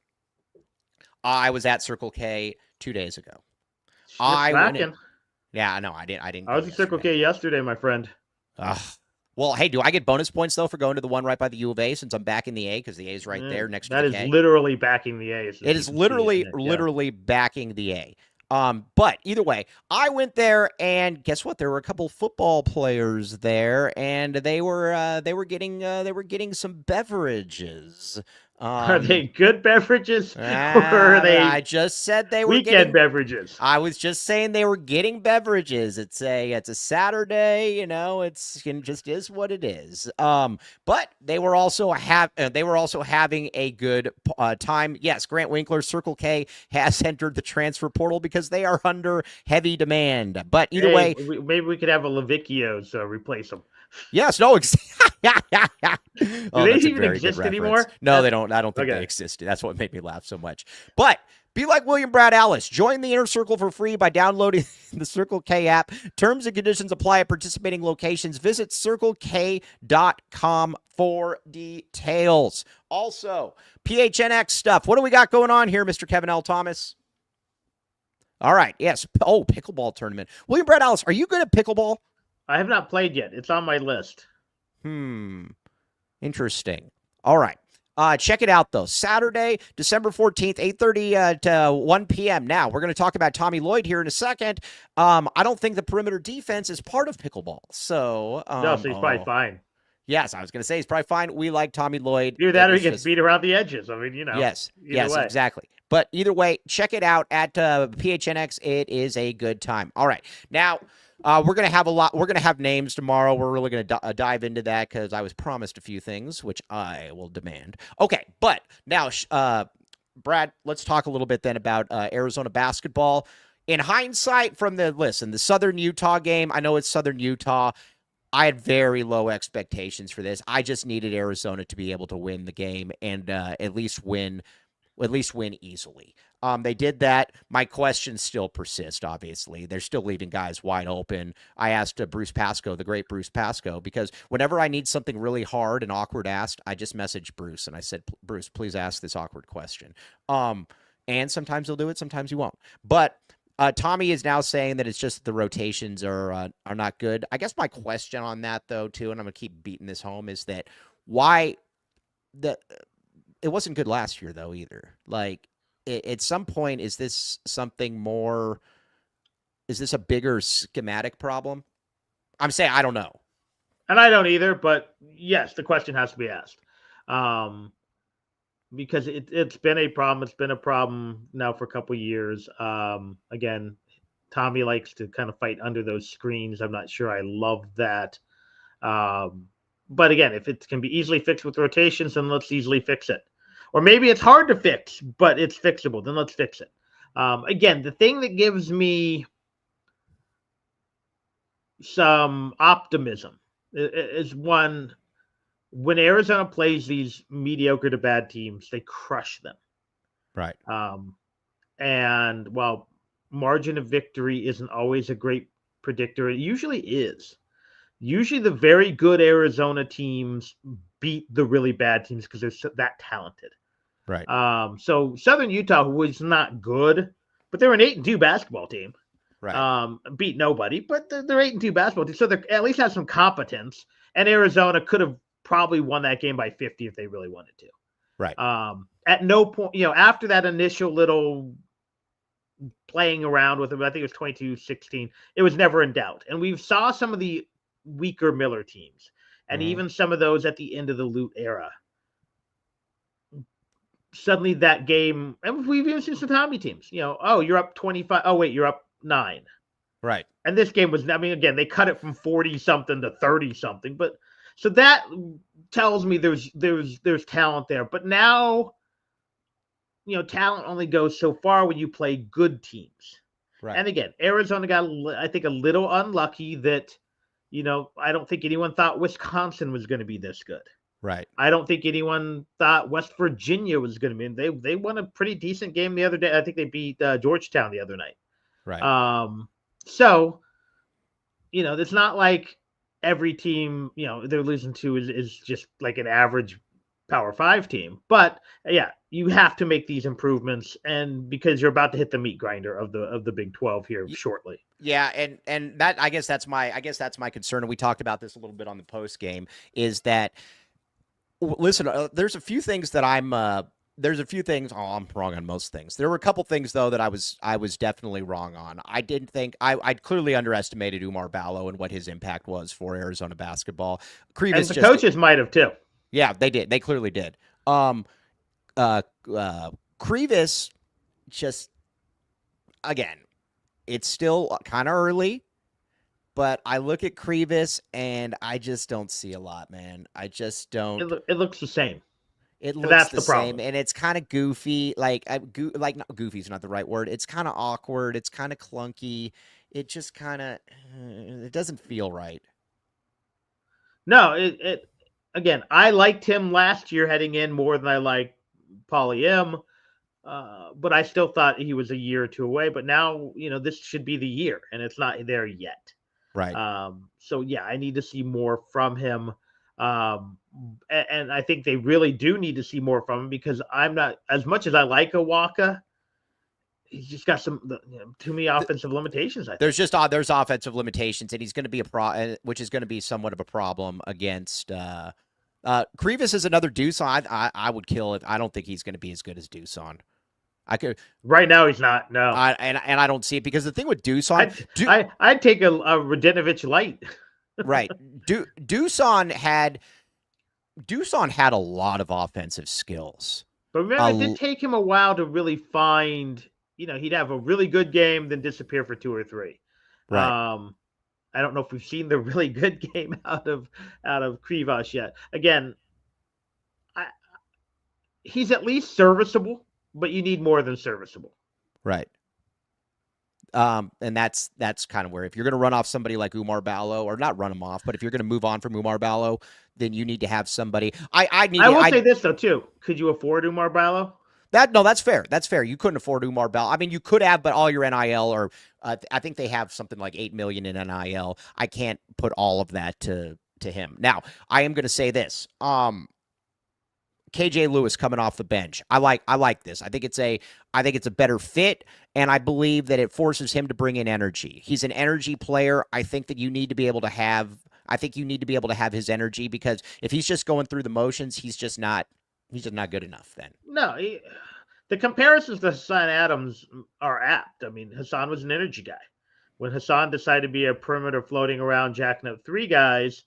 I was at Circle K 2 days ago. Yeah, no, I didn't. I was at Circle K yesterday, my friend. Well, hey, do I get bonus points though for going to the one right by the U of A since I'm backing the A because the A is right there next to the K? That is literally backing the A. It is literally backing the A. But either way, I went there and guess what? There were a couple football players there, and they were getting some beverages. Are they good beverages? Or are they? I just said they were weekend beverages. I was just saying they were getting beverages. It's a Saturday, it just is what it is. But they were also having a good time. Yes, Grant Winkler, Circle K has entered the transfer portal because they are under heavy demand. But either way, maybe we could have a Lavicchio's replace them. Yes, no. Do they even exist anymore? No, they don't. I don't think they exist. That's what made me laugh so much. But be like William Brad Alice. Join the Inner Circle for free by downloading the Circle K app. Terms and conditions apply at participating locations. Visit CircleK.com for details. Also, PHNX stuff. What do we got going on here, Mr. Kevin L. Thomas? All right. Yes. Oh, pickleball tournament. William Brad Alice, are you good at pickleball? I have not played yet. It's on my list. Interesting. All right. Check it out, though. Saturday, December 14th, 8:30 to 1 p.m. Now, we're going to talk about Tommy Lloyd here in a second. I don't think the perimeter defense is part of pickleball. So, no, so he's probably fine. Yes, I was going to say he's probably fine. We like Tommy Lloyd. Either that or he gets beat around the edges. I mean, Yes, exactly. But either way, check it out at PHNX. It is a good time. All right. Now, we're going to have we're going to have names tomorrow. We're really going to dive into that because I was promised a few things, which I will demand. Okay, but now, Brad, let's talk a little bit then about Arizona basketball. In hindsight, the Southern Utah game, I know it's Southern Utah. I had very low expectations for this. I just needed Arizona to be able to win the game and at least win at least win easily. They did that. My questions still persist, obviously. They're still leaving guys wide open. I asked Bruce Pascoe, the great Bruce Pascoe, because whenever I need something really hard and awkward asked, I just message Bruce and I said, Bruce, please ask this awkward question. And sometimes he'll do it, sometimes he won't. But Tommy is now saying that it's just the rotations are not good. I guess my question on that, though, too, and I'm going to keep beating this home, is that why it wasn't good last year, though, either. Like, at some point, is this something more? Is this a bigger schematic problem? I'm saying I don't know. And I don't either, but yes, the question has to be asked. Because it's been a problem. It's been a problem now for a couple of years. Again, Tommy likes to kind of fight under those screens. I'm not sure I love that. But again, if it can be easily fixed with rotations, then let's easily fix it. Or maybe it's hard to fix, but it's fixable. Then let's fix it. Again, the thing that gives me some optimism is one, when Arizona plays these mediocre to bad teams, they crush them. Right. And while margin of victory isn't always a great predictor, it usually is. Usually the very good Arizona teams beat the really bad teams because they're that talented. Right. So Southern Utah, who was not good, but they're an 8-2 basketball team. Right. Beat nobody, but they're 8-2 basketball team, so they at least have some competence. And Arizona could have probably won that game by 50 if they really wanted to. Right. At no point, after that initial little playing around with them, I think it was 22-16, it was never in doubt. And we saw some of the weaker Miller teams, and even some of those at the end of the Lute era. Suddenly that game, and we've even seen some Tommy teams, you're up 25. Oh, wait, you're up 9. Right. And this game was, again, they cut it from 40-something to 30-something. But so that tells me there's talent there. But now, talent only goes so far when you play good teams. Right. And again, Arizona got, I think, a little unlucky that, I don't think anyone thought Wisconsin was going to be this good. Right. I don't think anyone thought West Virginia was going to be. They won a pretty decent game the other day. I think they beat Georgetown the other night. Right. So, it's not like every team, they're losing to is just like an average Power 5 team. But yeah, you have to make these improvements, and because you're about to hit the meat grinder of the Big 12 here shortly. Yeah, and that I guess that's my concern, and we talked about this a little bit on the post game, is that listen, there's a few things that I'm wrong on most things. There were a couple things though that I was definitely wrong on. I didn't think I clearly underestimated Umar Ballo and what his impact was for Arizona basketball. And the coaches might have too. Yeah, they did. They clearly did. Krivas, just again, it's still kind of early, but I look at Krivas and I just don't see a lot, man. I just don't. It looks the same. It looks the same, and it's kind of goofy. Like not goofy is not the right word. It's kind of awkward. It's kind of clunky. It just kind of it doesn't feel right. No, it again. I liked him last year heading in more than I liked Pauly M. But I still thought he was a year or two away. But now this should be the year, and it's not there yet. Right. So yeah, I need to see more from him. And I think they really do need to see more from him, because I'm not, as much as I like Awaka, he's just got too many offensive limitations. I think there's offensive limitations, and he's going to be which is going to be somewhat of a problem against Krivas is another Tucson. I would kill it. I don't think he's going to be as good as Tucson. I could right now. He's not. No, and I don't see it, because the thing with Tucson, I'd take a Radinovich light. Right. Tucson had a lot of offensive skills. But remember, it did take him a while to really find, he'd have a really good game, then disappear for 2 or 3. Right. I don't know if we've seen the really good game out of Krivas yet. Again, he's at least serviceable, but you need more than serviceable. Right. And that's kind of where, if you're going to run off somebody like Umar Ballo, or not run him off, but if you're going to move on from Umar Ballo, then you need to have somebody. I will say this though too. Could you afford Umar Ballo? That's fair. That's fair. You couldn't afford Umar Bell. I mean, you could have, but all your NIL or I think they have something like $8 million in NIL. I can't put all of that to him. Now, I am going to say this. KJ Lewis coming off the bench. I like this. I think it's a better fit, and I believe that it forces him to bring in energy. He's an energy player. I think that you need to be able to have his energy, because if he's just going through the motions, he's just not good enough then. No, the comparisons to Hassan Adams are apt. I mean, Hassan was an energy guy. When Hassan decided to be a perimeter floating around jacking up three guys,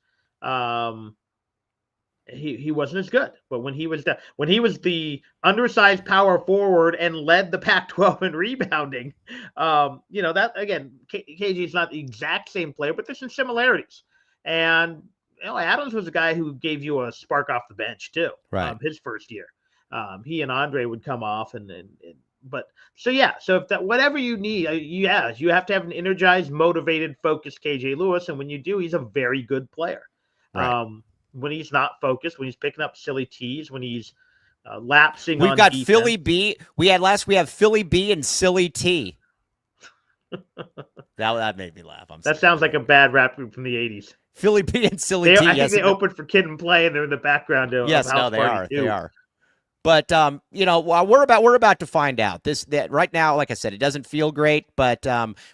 he wasn't as good. But when he was the undersized power forward and led the Pac-12 in rebounding, that again, KG is not the exact same player, but there's some similarities. And Adams was a guy who gave you a spark off the bench too. Right. His first year, he and Andre would come off so if that whatever you need, you have to have an energized, motivated, focused KJ Lewis, and when you do, he's a very good player. Right. When he's not focused, when he's picking up silly tees, when he's lapsing. We've on got defense. Philly B. We have Philly B and Silly T. that made me laugh. That sounds like a bad rap group from the 80s. Philly B and Silly T. I think they opened for Kid and Play, and they're in the background. Yes, no, they are. They are. But we're about to find out that right now. Like I said, it doesn't feel great, but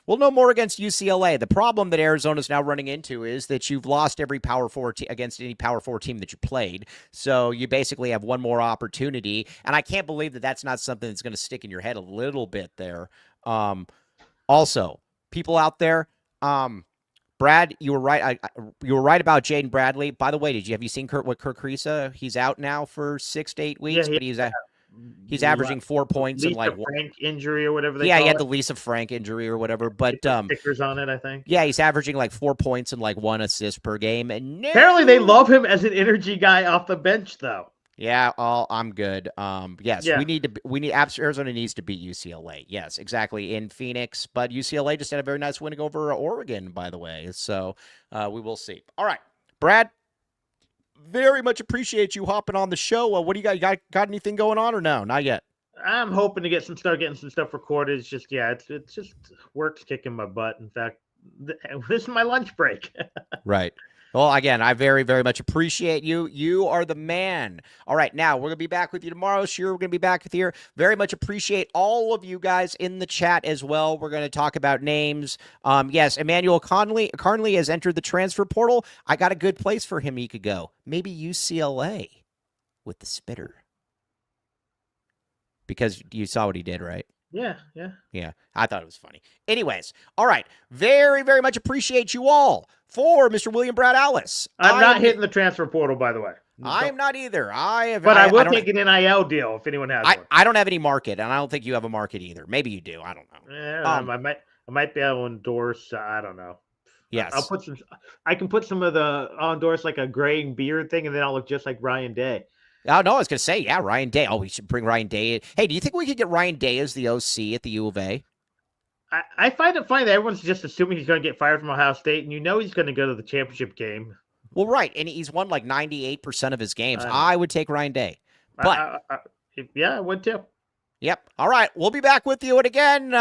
we'll know more against UCLA. The problem that Arizona's now running into is that you've lost every Power 4 against any Power 4 team that you played, so you basically have one more opportunity. And I can't believe that that's not something that's going to stick in your head a little bit there. Also, people out there, Brad, you were right. You were right about Jaden Bradley. By the way, have you seen Kirk Kriisa? He's out now for 6 to 8 weeks, but he's averaging 4 points and like Frank injury or whatever. He had the Lisa Frank injury or whatever. But stickers on it, I think. Yeah, he's averaging like 4 points and like 1 assist per game. And apparently, they love him as an energy guy off the bench, though. Yeah, I'm good. Yes, yeah. Arizona needs to beat UCLA. Yes, exactly, in Phoenix. But UCLA just had a very nice win over Oregon, by the way. So we will see. All right, Brad, very much appreciate you hopping on the show. What do you got? You got anything going on or no? Not yet. I'm hoping to getting some stuff recorded. It's just, it's just work's kicking my butt. In fact, this is my lunch break. Right. Well, again, I very, very much appreciate you. You are the man. All right, now we're going to be back with you tomorrow. Sure, we're going to be back with you. Very much appreciate all of you guys in the chat as well. We're going to talk about names. Yes, Emmanuel Carnley has entered the transfer portal. I got a good place for him he could go. Maybe UCLA with the spitter. Because you saw what he did, right? Yeah. I thought it was funny. Anyways, all right. Very, very much appreciate you all for Mr. William Brad Alice. I'm not hitting the transfer portal, by the way. I am not either. But I will take an NIL deal if anyone has one. I don't have any market, and I don't think you have a market either. Maybe you do. I don't know. Yeah, I might be able to endorse. I don't know. Yes. I can put some of I'll endorse like a graying beard thing, and then I'll look just like Ryan Day. Oh, no, I was going to say, yeah, Ryan Day. Oh, we should bring Ryan Day in. Hey, do you think we could get Ryan Day as the OC at the U of A? I find it funny that everyone's just assuming he's going to get fired from Ohio State, and he's going to go to the championship game. Well, right, and he's won like 98% of his games. I would take Ryan Day. But I would too. Yep. All right, we'll be back with you. And again,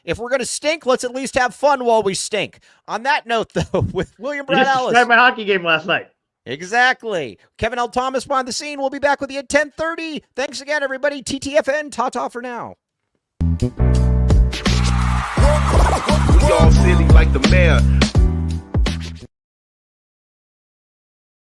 if we're going to stink, let's at least have fun while we stink. On that note, though, with William Brad Alice. I my hockey game last night. Exactly. Kevin L. Thomas behind the scene. We'll be back with you at 10:30. Thanks again, everybody. TTFN. Ta-ta for now. We all silly like the mayor.